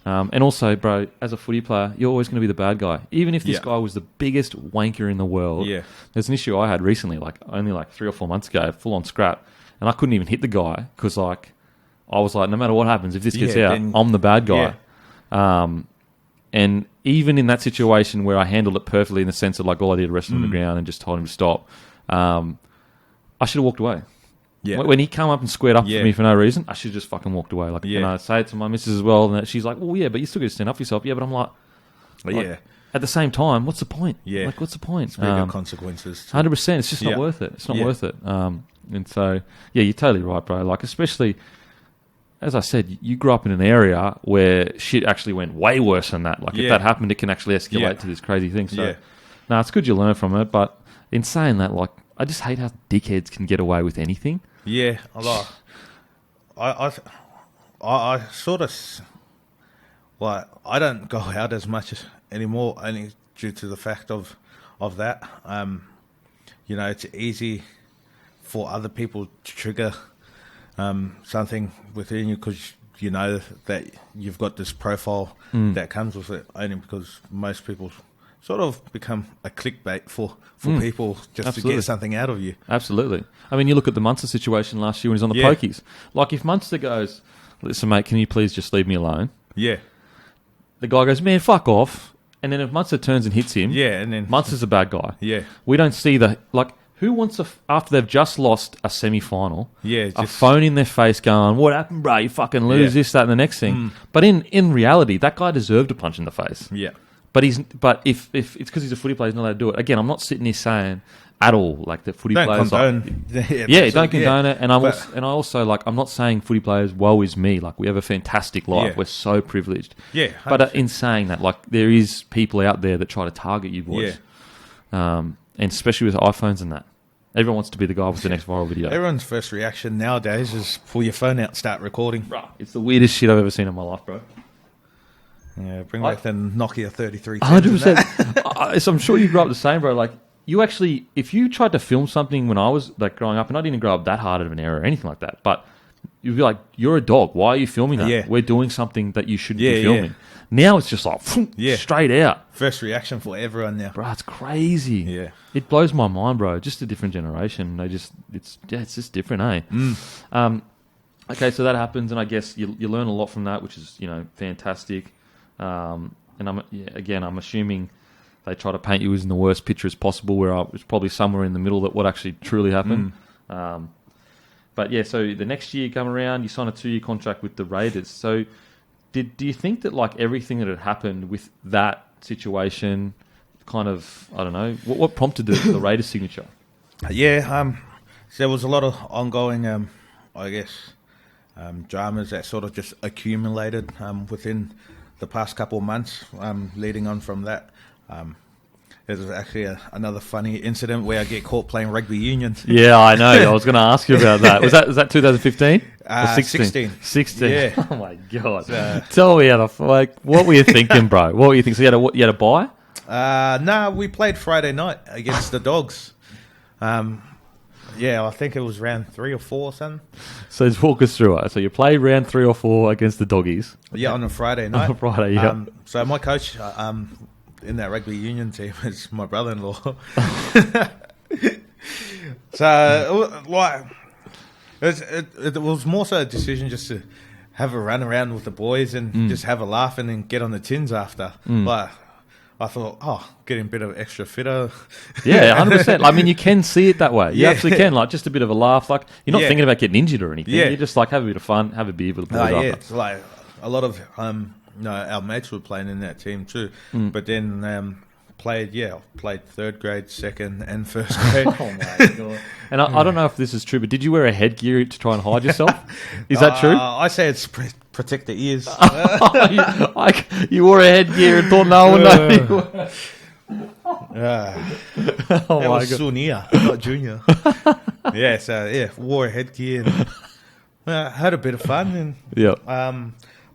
And also, bro, as a footy player, you're always going to be the bad guy. Even if this guy was the biggest wanker in the world. There's an issue I had recently, only 3 or 4 months ago, full on scrap, and I couldn't even hit the guy because I was like, no matter what happens, if this gets out, I'm the bad guy. And even in that situation where I handled it perfectly in the sense of all I did, rested on the ground and just told him to stop, I should have walked away. When he came up and squared up for me for no reason, I should have just fucking walked away. And I say it to my missus as well, and she's like, well, yeah, but you still got to stand up for yourself. Yeah, but I'm like, at the same time, what's the point? What's the point? It's bigger consequences. 100%. It's just not worth it. It's not worth it. And so, you're totally right, bro. Especially, as I said, you grew up in an area where shit actually went way worse than that. If that happened, it can actually escalate to this crazy thing. So, it's good you learn from it. But in saying that, I just hate how dickheads can get away with anything. Yeah, a lot. I sort of I don't go out as much anymore, only due to the fact of that. It's easy for other people to trigger something within you because you know that you've got this profile that comes with it. Only because most people sort of become a clickbait for people just to get something out of you. Absolutely. I mean, you look at the Munster situation last year when he was on the pokies. If Munster goes, listen, mate, can you please just leave me alone? Yeah. The guy goes, man, fuck off. And then if Munster turns and hits him, and then Munster's a bad guy. Yeah. We don't see who wants after they've just lost a semi-final, a phone in their face going, what happened, bro? You fucking lose this, that, and the next thing. But in reality, that guy deserved a punch in the face. Yeah. But if it's because he's a footy player, he's not allowed to do it. Again, I'm not sitting here saying at all that footy players don't condone it. And I also I'm not saying footy players, woe is me. We have a fantastic life. We're so privileged. Yeah. 100%. But in saying that, there is people out there that try to target you boys. And especially with iPhones and that. Everyone wants to be the guy with the next viral video. Everyone's first reaction nowadays is pull your phone out and start recording. Bro, it's the weirdest shit I've ever seen in my life, bro. Yeah, bring back the Nokia 3310. 100%. So I'm sure you grew up the same, bro. You actually, if you tried to film something when I was growing up, and I didn't grow up that hard of an era or anything like that, but you'd be like, you're a dog. Why are you filming that? Yeah. We're doing something that you shouldn't be filming. Now it's just straight out. First reaction for everyone now. Bro, it's crazy. Yeah. It blows my mind, bro. Just a different generation. It's just different, eh? Okay, so that happens, and I guess you learn a lot from that, which is, fantastic. And I'm assuming they try to paint you as in the worst picture as possible, where it's probably somewhere in the middle that what actually truly happened. But so the next year come around, you sign a 2-year contract with the Raiders. So do you think that like everything that had happened with that situation, kind of, I don't know, what prompted the Raiders signature? Yeah, so there was a lot of ongoing, I guess, dramas that sort of just accumulated within the past couple of months, leading on from that. There's actually another funny incident where I get caught playing Rugby Union. Yeah, I know. I was going to ask you about that. Was that 2015? 16. Yeah. Oh my god! Tell me what were you thinking, bro? What were you thinking? So you had a bye? Nah, we played Friday night against the Dogs. Yeah, I think it was round 3 or 4 or something. So just walk us through it. So you played round 3 or 4 against the Doggies. Yeah, on a Friday night. On a Friday, yeah. So my coach in that Rugby Union team is my brother-in-law. So, like, it was more so a decision just to have a run around with the boys and just have a laugh and then get on the tins after. But I thought, getting a bit of extra fitter. Yeah, 100%. I mean, you can see it that way. You Yeah. absolutely can. Like, just a bit of a laugh. Like, you're not Yeah. thinking about getting injured or anything. Yeah. You just, like, have a bit of fun, have a beer with the boys after. It's like a lot of our mates were playing in that team too. But then played third grade, second, and first grade. Oh, my God. And I don't know if this is true, but did you wear a headgear to try and hide yourself? Is that true? I say it's protect the ears. You wore a headgear and thought no one knew you were. Oh That my was Junior, not Junior. Wore a headgear and had a bit of fun. And Yeah.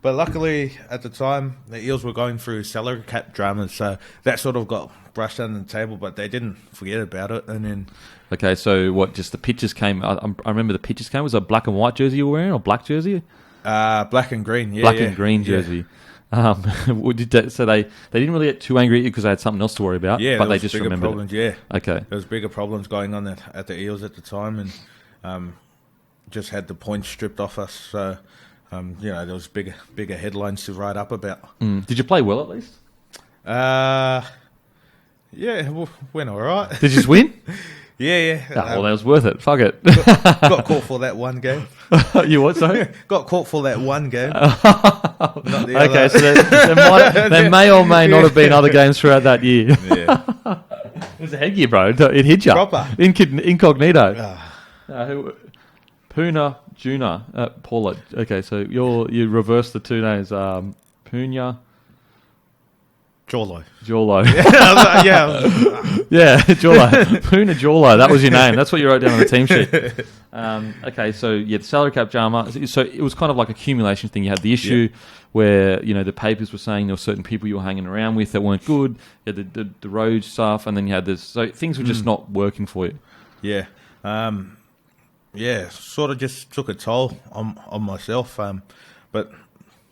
but luckily at the time the Eels were going through salary cap dramas, so that sort of got brushed under the table. But they didn't forget about it, and then. Okay, so what? Just the pictures came. I remember the pictures came. Was it a black and white jersey you were wearing, or black jersey? Black and green, Black and green jersey. Yeah. So they didn't really get too angry at you because they had something else to worry about. Yeah, but they was just bigger remembered. problems. Yeah, Okay. There was bigger problems going on at the Eels at the time, and just had the points stripped off us. So there was bigger headlines to write up about. Did you play well at least? Went all right. Did you just win? Yeah. Well, that was worth it. Fuck it. Got caught for that one game. You what, sorry? Got caught for that one game. Okay, so there may or may not have been other games throughout that year. Yeah. It was a headgear, bro. It hit you. Proper. Incognito. Puna, Juna, Paulo. Okay, so you reverse the two names. Puna, Jawlo. Yeah, Jawlo. Puna Jawlo. That was your name. That's what you wrote down on the team sheet. Okay, so the salary cap drama. So it was kind of like accumulation thing. You had the issue where the papers were saying there were certain people you were hanging around with that weren't good. You had the road stuff, and then you had this. So things were just not working for you. Yeah. Sort of just took a toll on myself, but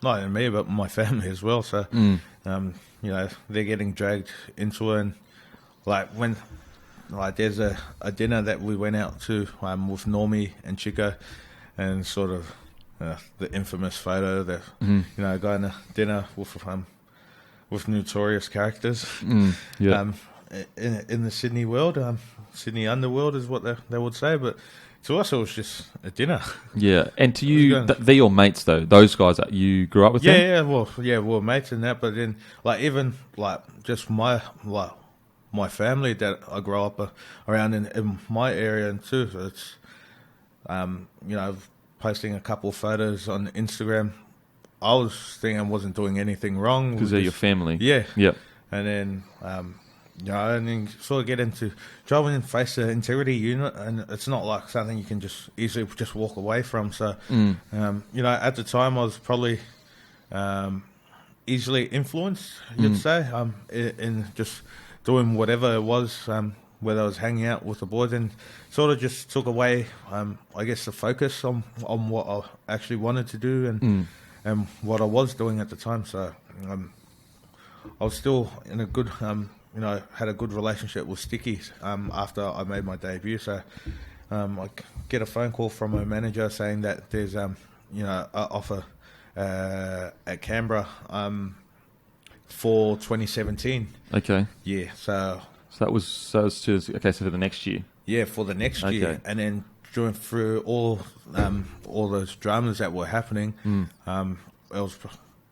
not only me, but my family as well. So, they're getting dragged into it. And when there's a dinner that we went out to with Normie and Chico, and sort of the infamous photo that going to dinner with notorious characters. In the Sydney world, Sydney underworld is what they would say, but to us it was just a dinner. Yeah, and to you, they're your mates though. Those guys that you grew up with. We're mates and that. But then, even just my family that I grow up around in my area and too. So it's posting a couple of photos on Instagram. I was thinking I wasn't doing anything wrong because they're your family. Yeah. Yep. And then, and then sort of get into driving and face the integrity unit, and it's not like something you can just easily just walk away from. So, at the time I was probably easily influenced, you'd say, in just doing whatever it was, whether I was hanging out with the boys, and sort of just took away, I guess, the focus on what I actually wanted to do and what I was doing at the time. So, I was still in a good, had a good relationship with Sticky after I made my debut. So I get a phone call from my manager saying that there's, an offer at Canberra for 2017. Okay. Yeah. So that was so for the next year. Yeah, for the next year, and then going through all those dramas that were happening, it was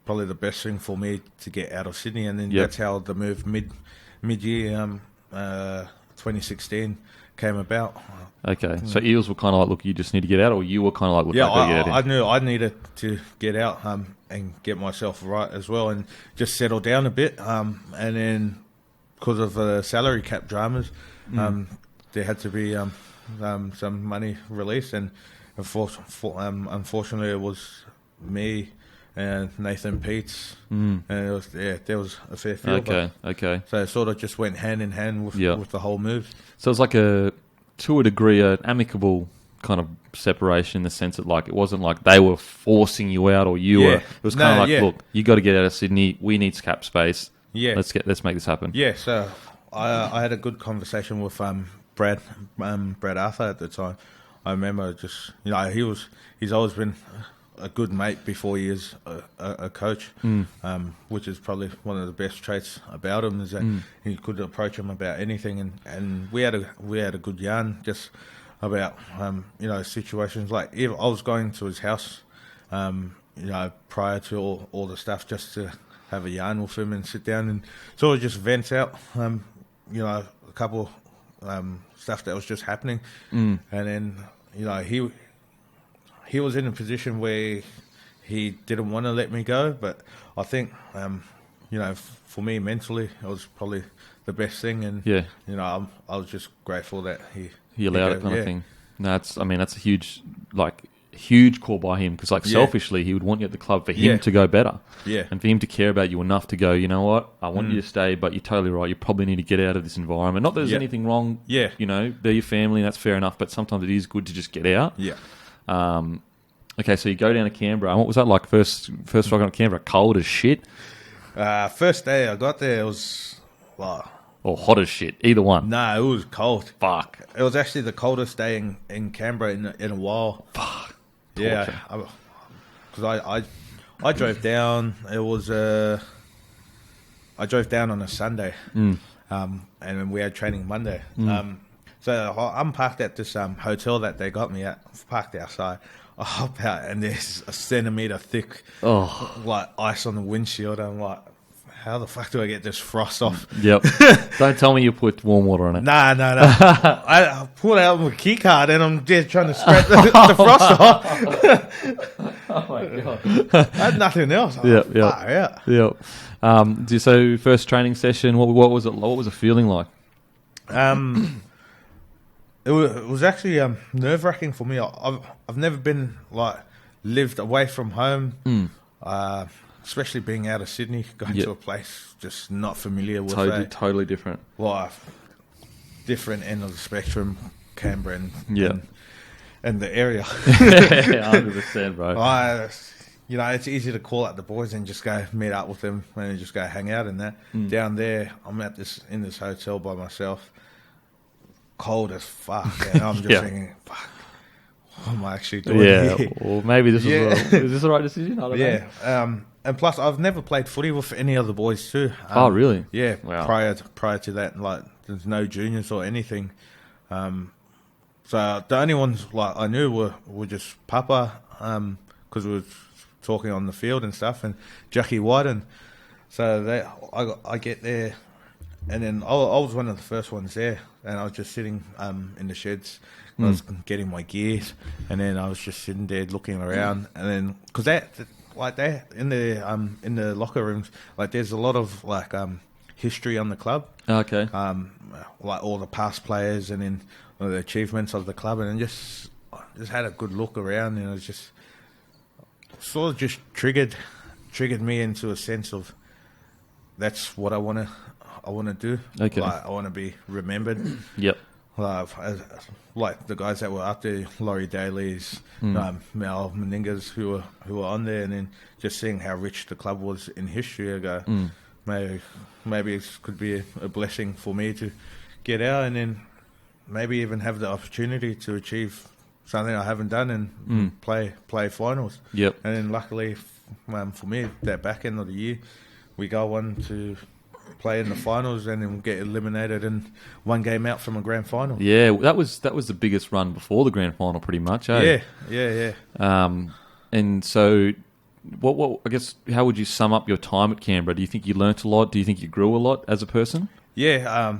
probably the best thing for me to get out of Sydney, and then Yep. that's how the move mid-year 2016 came about. Okay, so Eels were kind of like, look, you just need to get out, or you were kind of like, look, Yeah, I gotta get I out. knew I needed to get out and get myself right as well, and just settle down a bit. And then because of the salary cap dramas, there had to be some money released, and unfortunately, it was me and Nathan Peets, and it was there was a fair few. of us. Okay. So it sort of just went hand in hand with the whole move. So it's like to a degree, an amicable kind of separation in the sense that like it wasn't like they were forcing you out or you were. It was kind of like, look, you got to get out of Sydney. We need cap space. Yeah, let's make this happen. Yeah, so I had a good conversation with Brad Arthur at the time. I remember just he's always been a good mate before he is a coach, which is probably one of the best traits about him, is that he could approach him about anything, and we had a good yarn just about situations like if I was going to his house, prior to all the stuff, just to have a yarn with him and sit down and sort of just vent out, a couple stuff that was just happening, and then he was in a position where he didn't want to let me go, but I think for me mentally it was probably the best thing, and I was just grateful that he allowed it kind of thing. No, that's a huge call by him, because selfishly he would want you at the club for him to go better, and for him to care about you enough to go, you know what, I want you to stay, but you're totally right, you probably need to get out of this environment. Not that there's anything wrong, they're your family and that's fair enough, but sometimes it is good to just get out. Okay, so you go down to Canberra, and what was that like first I got to Canberra? Cold as shit? First day I got there, it was or hot as shit, either one. No, it was cold. Fuck. It was actually the coldest day in Canberra in a while. Fuck. Yeah, because I drove down. It was I drove down on a Sunday, and then we had training Monday. So I'm parked at this hotel that they got me at. Parked outside. I hop out and there's a centimetre thick, ice on the windshield. I'm like, how the fuck do I get this frost off? Yep. Don't tell me you put warm water on it. No. I pulled out my key card and I'm just trying to scrape the frost off. Oh my god. I had nothing else. Yep. So first training session, what was it? What was it feeling like? It was actually nerve-wracking for me. I've never been lived away from home, especially being out of Sydney, going to a place just not familiar with. Totally different. Different end of the spectrum, Canberra and the area. 100%, bro. It's easy to call out the boys and just go meet up with them and just go hang out and that. Down there, I'm in this hotel by myself. Cold as fuck, and I'm just thinking, fuck, what am I actually doing here? Well, maybe this is this the right decision? I don't know. And plus, I've never played footy with any of the boys too. Oh, really? Yeah. Wow. Prior to that, there's no juniors or anything. So the only ones I knew were just Papa, because we were talking on the field and stuff, and Jackie White, and so I get there. And then I was one of the first ones there, and I was just sitting in the sheds. I was getting my gears, and then I was just sitting there looking around. And then because they in the locker rooms, there's a lot of history on the club. Okay. All the past players, and then the achievements of the club, and just had a good look around, and it was just sort of just triggered me into a sense of that's what I want to do. Okay. I want to be remembered. Yep. Like the guys that were up there, Laurie Daly's, Mel Meningas, who were on there, and then just seeing how rich the club was in history. I go, maybe it could be a blessing for me to get out, and then maybe even have the opportunity to achieve something I haven't done and play finals. Yep. And then luckily for me, that back end of the year, we go on to play in the finals and then get eliminated and one game out from a grand final. Yeah, that was the biggest run before the grand final, pretty much. Eh? Yeah. And so what I guess, how would you sum up your time at Canberra? Do you think you learnt a lot? Do you think you grew a lot as a person? Yeah,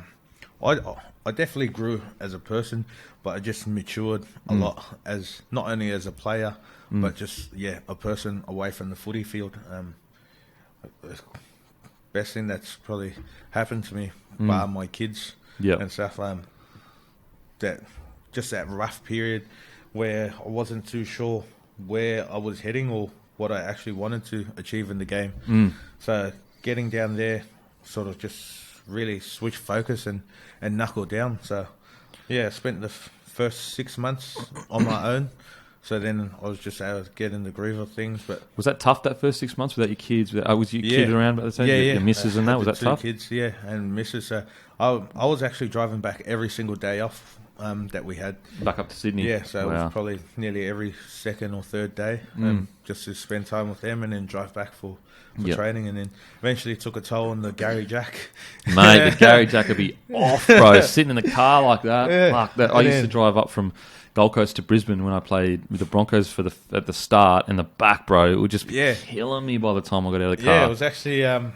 I definitely grew as a person, but I just matured a lot as not only as a player, but just a person away from the footy field. Best thing that's probably happened to me, bar my kids and stuff. That rough period where I wasn't too sure where I was heading or what I actually wanted to achieve in the game. So getting down there sort of just really switch focus and knuckle down. So I spent the first 6 months on my own. So then I was just able to get in the groove of things. But was that tough, that first 6 months without your kids? Was your kid around at the time? Your missus and that? Was that tough? Kids, and missus. So I was actually driving back every single day off that we had. Back up to Sydney? Yeah, so it was probably nearly every second or third day just to spend time with them and then drive back for training, and then eventually took a toll on the Gary Jack. Mate, the Gary Jack would be off, bro, sitting in the car like that. Like that. I used to drive up from Gold Coast to Brisbane when I played with the Broncos at the start, and the back, bro, it would just be killing me by the time I got out of the car. Yeah, it was actually our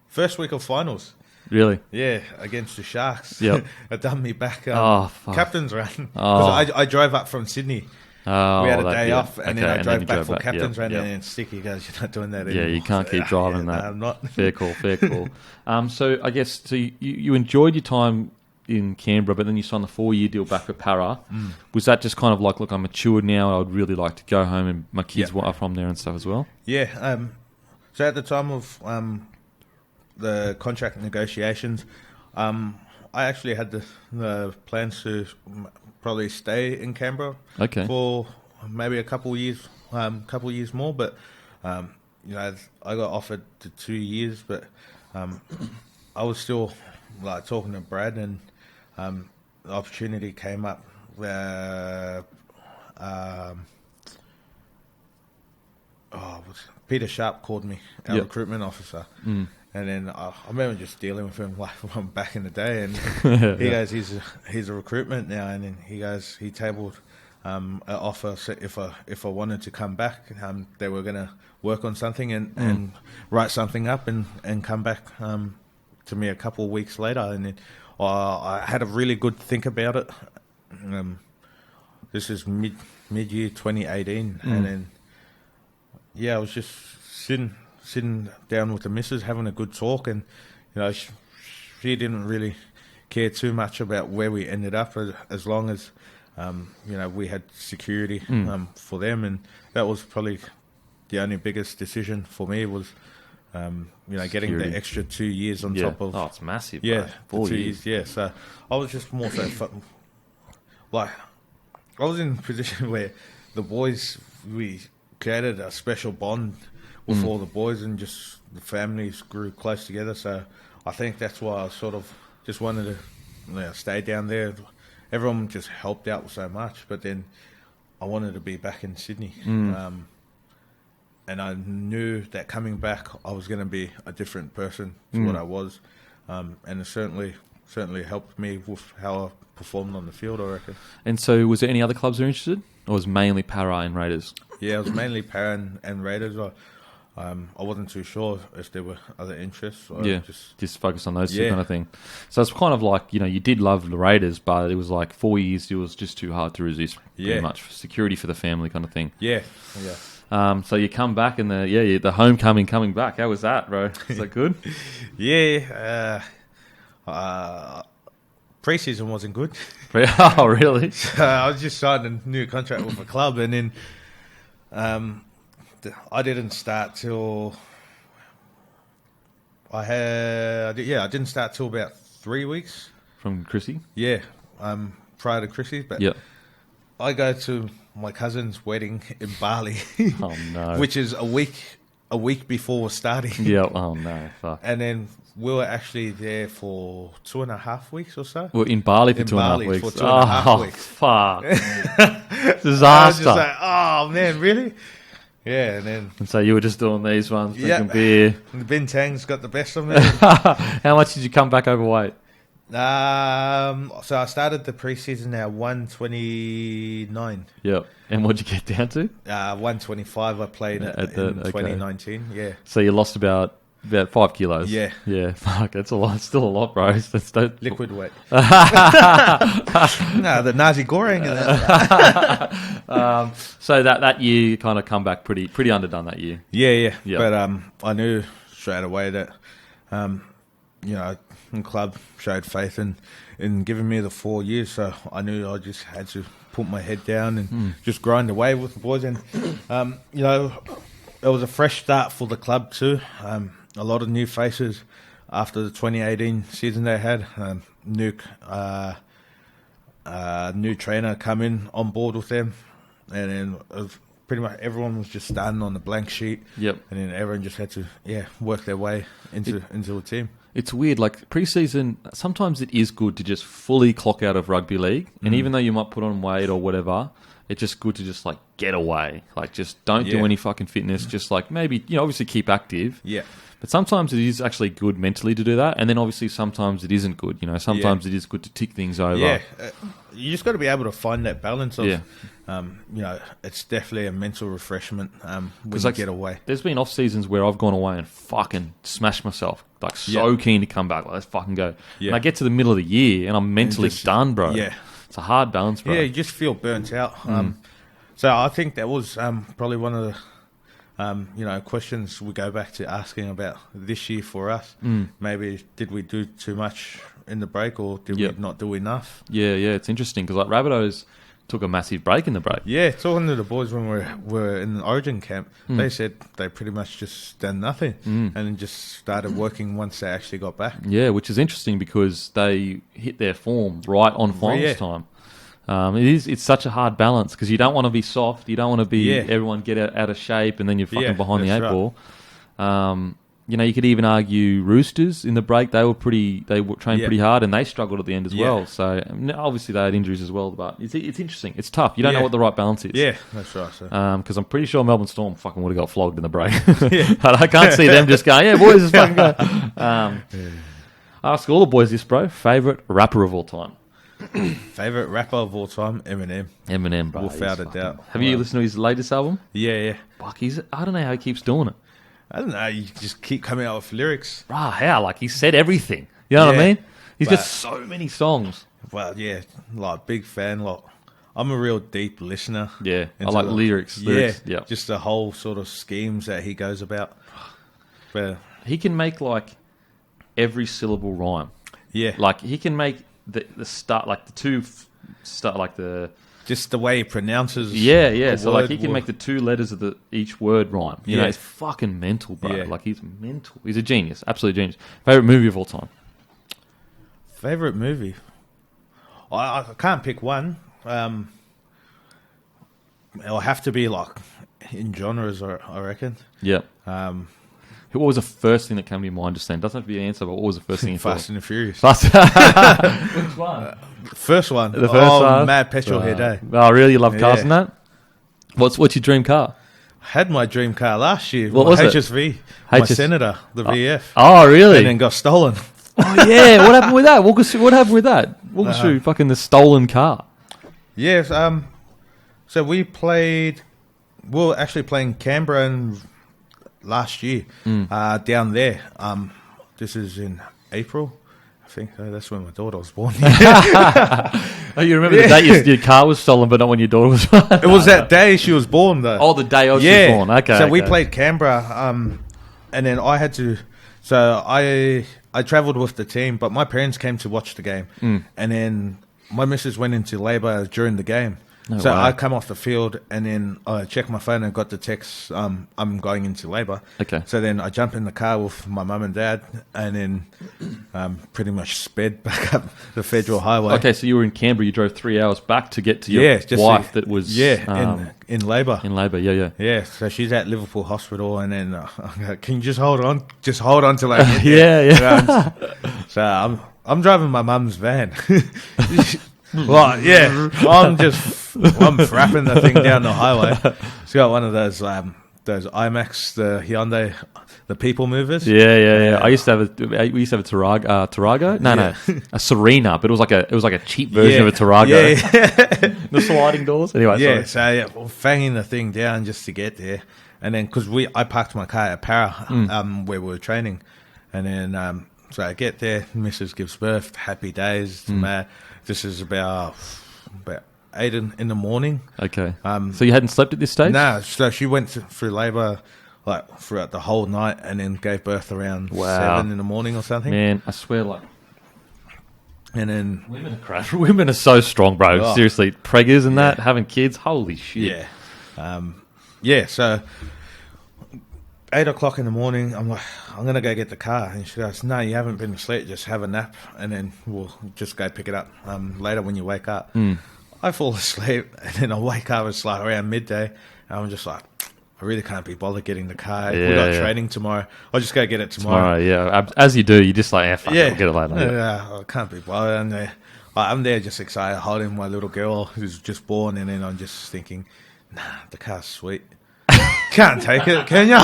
first week of finals. Really? Yeah, against the Sharks. Yep. It done me back. Fuck. Captain's run. Because I drove up from Sydney. We had a day off, and then I drove back for captain's run, and then Sticky goes, "You're not doing that anymore." Yeah, you can't keep driving that. No, I'm not. Fair call. So I guess you enjoyed your time in Canberra, but then you signed the 4-year deal back with Para. Was that just kind of like, look, I'm matured now, I'd really like to go home, and my kids are from there and stuff as well? Yeah. So at the time of the contract negotiations, I actually had the plans to probably stay in Canberra for maybe a couple of years more, but I got offered to 2 years, but I was still like talking to Brad, and the opportunity came up where Peter Sharp called me, our recruitment officer. And then I remember just dealing with him like from back in the day, and he goes, he's a recruitment now, and then he tabled an offer. So if I wanted to come back, they were going to work on something and write something up and come back to me a couple of weeks later, and then I had a really good think about it. This is mid-year 2018, and then I was just sitting down with the missus, having a good talk, and she didn't really care too much about where we ended up, as long as we had security for them, and that was probably the only biggest decision for me was getting the extra 2 years on top of. Oh, it's massive. Yeah, 4 2 years. years. Yeah, so I was just more so like I was in a position where the boys, we created a special bond with all the boys, and just the families grew close together. So I think that's why I sort of just wanted to stay down there. Everyone just helped out so much, but then I wanted to be back in Sydney. And I knew that coming back, I was going to be a different person to what I was. And it certainly helped me with how I performed on the field, I reckon. And so was there any other clubs that were interested? Or was it mainly Para and Raiders? Yeah, it was mainly Para and Raiders. I wasn't too sure if there were other interests. Or just focus on those two kind of thing. So it's kind of like, you did love the Raiders, but it was like 4 years, it was just too hard to resist, pretty much. Security for the family kind of thing. Yeah. So you come back, and the homecoming coming back. How was that, bro? Is that good? Pre-season wasn't good. Oh, really? I was just signing a new contract with a club, and then I didn't start till I didn't start till about 3 weeks from Chrissy. Yeah, prior to Chrissy, but I go to my cousin's wedding in Bali. Oh no! Which is a week before we're starting. Yeah. Oh no! Fuck. And then we were actually there for 2.5 weeks or so. We're in Bali for 2.5 weeks. For 2.5 weeks. Fuck! Disaster. I was just like, oh man, really? Yeah, and so you were just doing these ones, drinking beer. The Bintang's got the best of me. How much did you come back overweight? So I started the preseason at 129. Yep. And what'd you get down to? 125 I played in 2019, yeah. So you lost about 5 kilos. Yeah. Yeah, fuck, that's a lot. Still a lot, bro. Liquid weight. No, the Nazi Goreng. So that year you kind of come back pretty underdone that year. Yeah. Yep. But I knew straight away that, the club showed faith in giving me the 4 years. So I knew I just had to put my head down and just grind away with the boys. And, it was a fresh start for the club too. A lot of new faces after the 2018 season they had. New trainer come in on board with them, and then pretty much everyone was just starting on the blank sheet. Yep. And then everyone just had to work their way into a team. It's weird, like pre-season, sometimes it is good to just fully clock out of rugby league, and even though you might put on weight or whatever, it's just good to just like get away. Like just don't do any fucking fitness, just like maybe, obviously keep active. Yeah. But sometimes it is actually good mentally to do that, and then obviously sometimes it isn't good. Sometimes it is good to tick things over. Yeah, you just got to be able to find that balance of, it's definitely a mental refreshment when you get away. There's been off seasons where I've gone away and fucking smashed myself, like so keen to come back, like let's fucking go. Yeah. And I get to the middle of the year and I'm mentally done, bro. Yeah, it's a hard balance, bro. Yeah, you just feel burnt out. So I think that was probably one of the questions we go back to asking about this year for us. Maybe did we do too much in the break, or did we not do enough? Yeah, it's interesting because like Rabbitohs took a massive break in the break. Yeah, talking to the boys when we were in the Origin camp, they said they pretty much just done nothing and then just started working once they actually got back. Yeah, which is interesting because they hit their form right on finals time. It's such a hard balance because you don't want to be soft, you don't want to be everyone get out of shape, and then you're fucking behind the eight ball. You could even argue Roosters in the break. They trained pretty hard and they struggled at the end as well. So obviously they had injuries as well, but it's interesting. It's tough. You don't know what the right balance is. Yeah, that's right. Because I'm pretty sure Melbourne Storm fucking would have got flogged in the break. But I can't see them just going, yeah, boys, let's fucking go. I ask all the boys this, bro. Favourite rapper of all time? Favourite rapper of all time? Eminem, bro. Without a doubt. Have you listened to his latest album? Yeah. Fuck, I don't know how he keeps doing it. I don't know. You just keep coming out with lyrics. Right, how? Like, he said everything. You know what I mean? He's got so many songs. Well, yeah. Like, big fan. Like, I'm a real deep listener. Yeah, I like lyrics. Yeah. Just the whole sort of schemes that he goes about. But he can make, like, every syllable rhyme. Yeah. Like, he can make the start, like, the two start, like, the... Just the way he pronounces. Yeah. So like he can make the two letters of each word rhyme. You know, it's fucking mental, bro. Yeah. Like he's mental. He's a genius, absolute genius. Favorite movie of all time? Favorite movie? I can't pick one. It'll have to be like in genres, I reckon. Yeah. What was the first thing that came to your mind just then? Doesn't have to be an answer, but what was the first thing you thought? Fast and the Furious. Which one? First one. The first one? Mad petrol head, eh? Oh, really? You love cars and that? What's your dream car? Had my dream car last year. What was HSV. it? My Senator, the VF. Oh, really? And then got stolen. Oh, yeah. What happened with that? Walk us through fucking the stolen car. Yes. So we were actually playing Canberra last year down there. This is in April. I think that's when my daughter was born. Oh, you remember the day your car was stolen, but not when your daughter was born? It was that day she was born, though. Oh, the day she was born. Okay. So we played Canberra, and then I had to... So I travelled with the team, but my parents came to watch the game. And then my missus went into labour during the game. I come off the field and then I checked my phone and got the text, I'm going into labour. Okay. So then I jumped in the car with my mum and dad and then pretty much sped back up the federal highway. Okay, so you were in Canberra. You drove 3 hours back to get to your wife that was... in labour. In labour, yeah. Yeah, so she's at Liverpool Hospital and then, can you just hold on? Just hold on till I get there. Yeah. So I'm driving my mum's van. Well, yeah, I'm frapping the thing down the highway. It's got one of those those IMAX, the Hyundai, the people movers. Yeah. We used to have a Tarago. No, a Serena, but it was like a cheap version of a Tarago. Yeah. The sliding doors. Anyway, Yeah, sorry. so fanging the thing down just to get there, and then because I parked my car at Para, where we were training, and then so I get there, Mrs. gives birth, happy days, man. This is about 8 in the morning. Okay. So you hadn't slept at this stage? No, so she went through labour like throughout the whole night, and then gave birth around 7 in the morning or something. Man, I swear, like. And then Women are crash. Women are so strong, bro. Oh. Seriously, preggers and that, having kids, holy shit. Yeah. So 8 o'clock in the morning, I'm like, I'm gonna go get the car, and she goes, "No, you haven't been asleep. Just have a nap, and then we'll just go pick it up later when you wake up." I fall asleep, and then I wake up. It's like around midday, and I'm just like, I really can't be bothered getting the car. We got training tomorrow. I'll just go get it tomorrow. Yeah. As you do, you just like, fuck it, I'll get it later. Yeah, I can't be bothered. And I'm there just excited, holding my little girl who's just born, and then I'm just thinking, nah, the car's sweet. Can't take it, can you?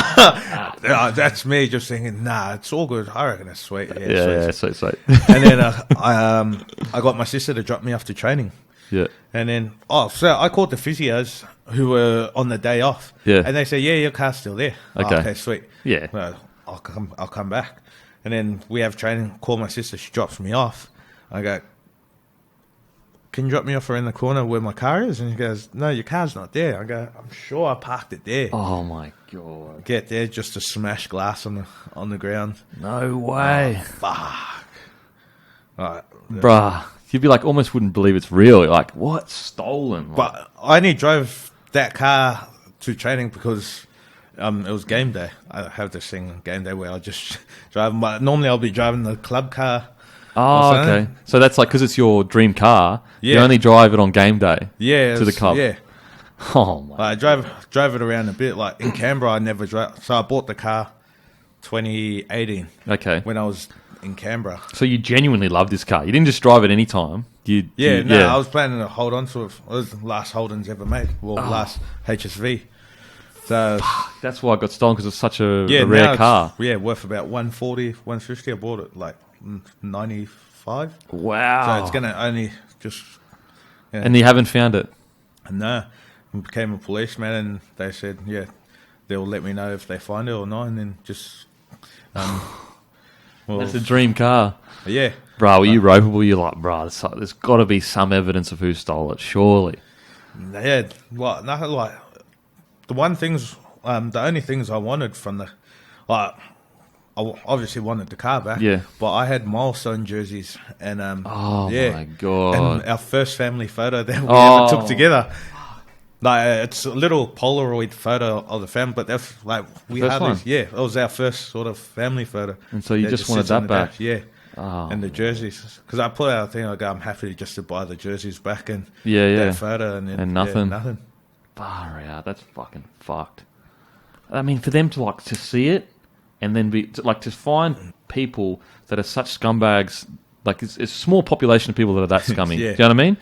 That's me just thinking, nah, it's all good. I reckon it's sweet. Sweet. And then I got my sister to drop me off to training. Yeah. And then, so I called the physios who were on the day off. Yeah. And they said, yeah, your car's still there. Okay. Okay, sweet. Yeah. Well, I'll come back. And then we have training, call my sister, she drops me off. I go, can you drop me off around the corner where my car is? And she goes, no, your car's not there. I go, I'm sure I parked it there. Oh, my God. Get there, just to smash glass on the ground. No way. Oh, fuck. All right. Bruh. You'd be like, almost wouldn't believe it's real. Like, what? Stolen? Like, But I only drove that car to training because it was game day. I have this thing on game day where I'll just drive. Normally I'll be driving the club car. oh, okay. So that's like, because it's your dream car, you only drive it on game day to the club. Yeah. Oh, my. I drove it around a bit. Like in Canberra, I never drove. So I bought the car 2018 Okay. when I was in Canberra. So you genuinely love this car. You didn't just drive it any time. I was planning to hold on to it. It was the last Holden's ever made. Well, last HSV. So that's why I got stolen, because it's such a rare car. Yeah, worth about 140, 150. I bought it like 95. Wow. So it's going to only just... Yeah. And you haven't found it? No. I became a policeman, and they said, they'll let me know if they find it or not, and then just... well, that's a dream car. Yeah. Bro, were you ropeable? You're like, bro, there's got to be some evidence of who stole it, surely. Yeah, well, nothing like... The only things I wanted from the... Like, I obviously wanted the car back. Yeah. But I had milestone jerseys, and... my God. And our first family photo that we ever took together. Like, it's a little Polaroid photo of the family, but that's like... it was our first sort of family photo. And so you just wanted that back? Yeah. Oh, and the jerseys, because I put out a thing. I go, I'm happy just to buy the jerseys back and that photo, and then nothing. Far out. That's fucking fucked. I mean, for them to to see it, and then to find people that are such scumbags. Like it's a small population of people that are that scummy. Do you know what I mean?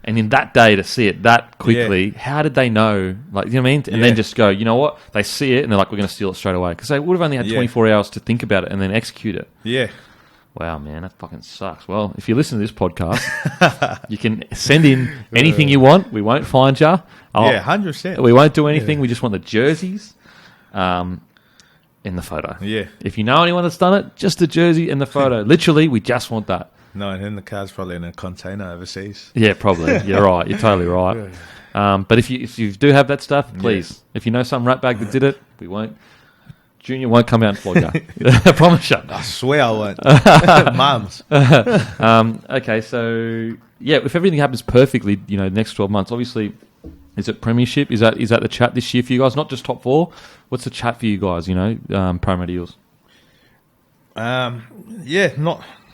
And in that day to see it that quickly, how did they know? Like, you know what I mean? And then just go, you know what? They see it and they're like, we're going to steal it straight away, because they would have only had 24 hours to think about it and then execute it. Yeah. Wow, man, that fucking sucks. Well, if you listen to this podcast, you can send in anything you want. We won't find you. 100%. We won't do anything. We just want the jerseys in the photo. Yeah. If you know anyone that's done it, just the jersey and the photo. Literally, we just want that. No, and then the car's probably in a container overseas. Yeah, probably. You're right. You're totally right. But if you do have that stuff, please, if you know some ratbag that did it, we won't. Junior won't come out and flog you. I promise you. I swear I won't. Mums. Okay, so if everything happens perfectly, next 12 months, obviously, is it premiership? Is that the chat this year for you guys? Not just top four. What's the chat for you guys? Parramatta Eels.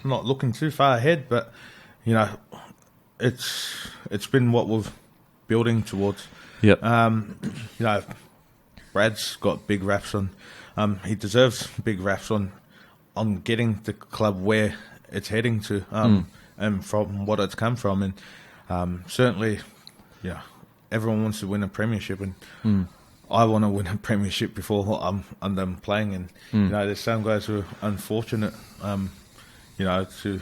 Not looking too far ahead, but it's been what we're building towards. Yep. Brad's got big raps on. He deserves big raps on getting the club where it's heading to, and from what it's come from, and certainly, everyone wants to win a premiership, and I want to win a premiership before I'm done playing, and there's some guys who are unfortunate, to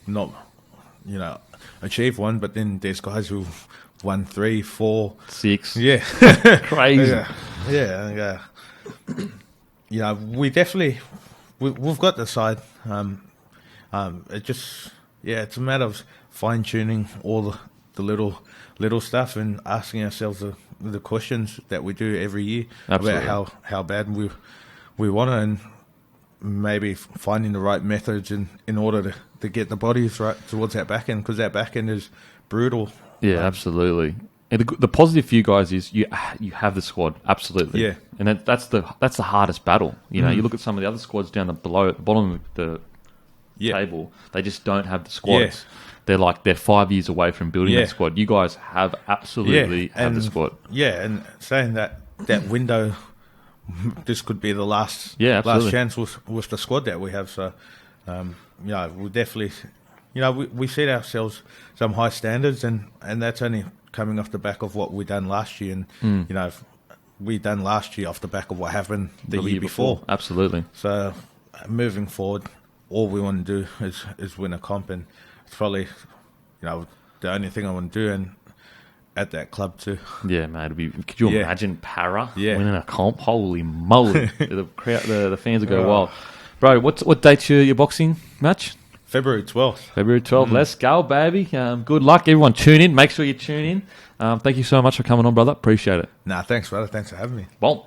not, achieve one, but then there's guys who've won 3, 4, 6. Yeah, Crazy. Yeah. We definitely we've got the side. It's a matter of fine tuning all the little stuff and asking ourselves the questions that we do every year. Absolutely. About how bad we want it, and maybe finding the right methods in order to get the bodies right towards that back end, because that back end is brutal. Yeah, absolutely. And the positive for you guys is you have the squad, absolutely. Yeah, and that's the hardest battle. You look at some of the other squads down at the bottom of the table. They just don't have the squads. Yeah. They're 5 years away from building that squad. You guys have absolutely have the squad. Yeah, and saying that window, this could be the last chance with the squad that we have. So, we definitely, we set ourselves some high standards, and that's only coming off the back of what we done last year, and we done last year off the back of what happened the year before. Absolutely. So, moving forward, all we want to do is win a comp, and it's probably, the only thing I want to do, and at that club too. Yeah, mate. Could you imagine Para winning a comp? Holy moly! The crowd, the fans would go wild. Bro, what date's your boxing match? February 12th. February 12th. Let's go, baby. Good luck. Everyone tune in. Make sure you tune in. Thank you so much for coming on, brother. Appreciate it. Thanks, brother. Thanks for having me. Well.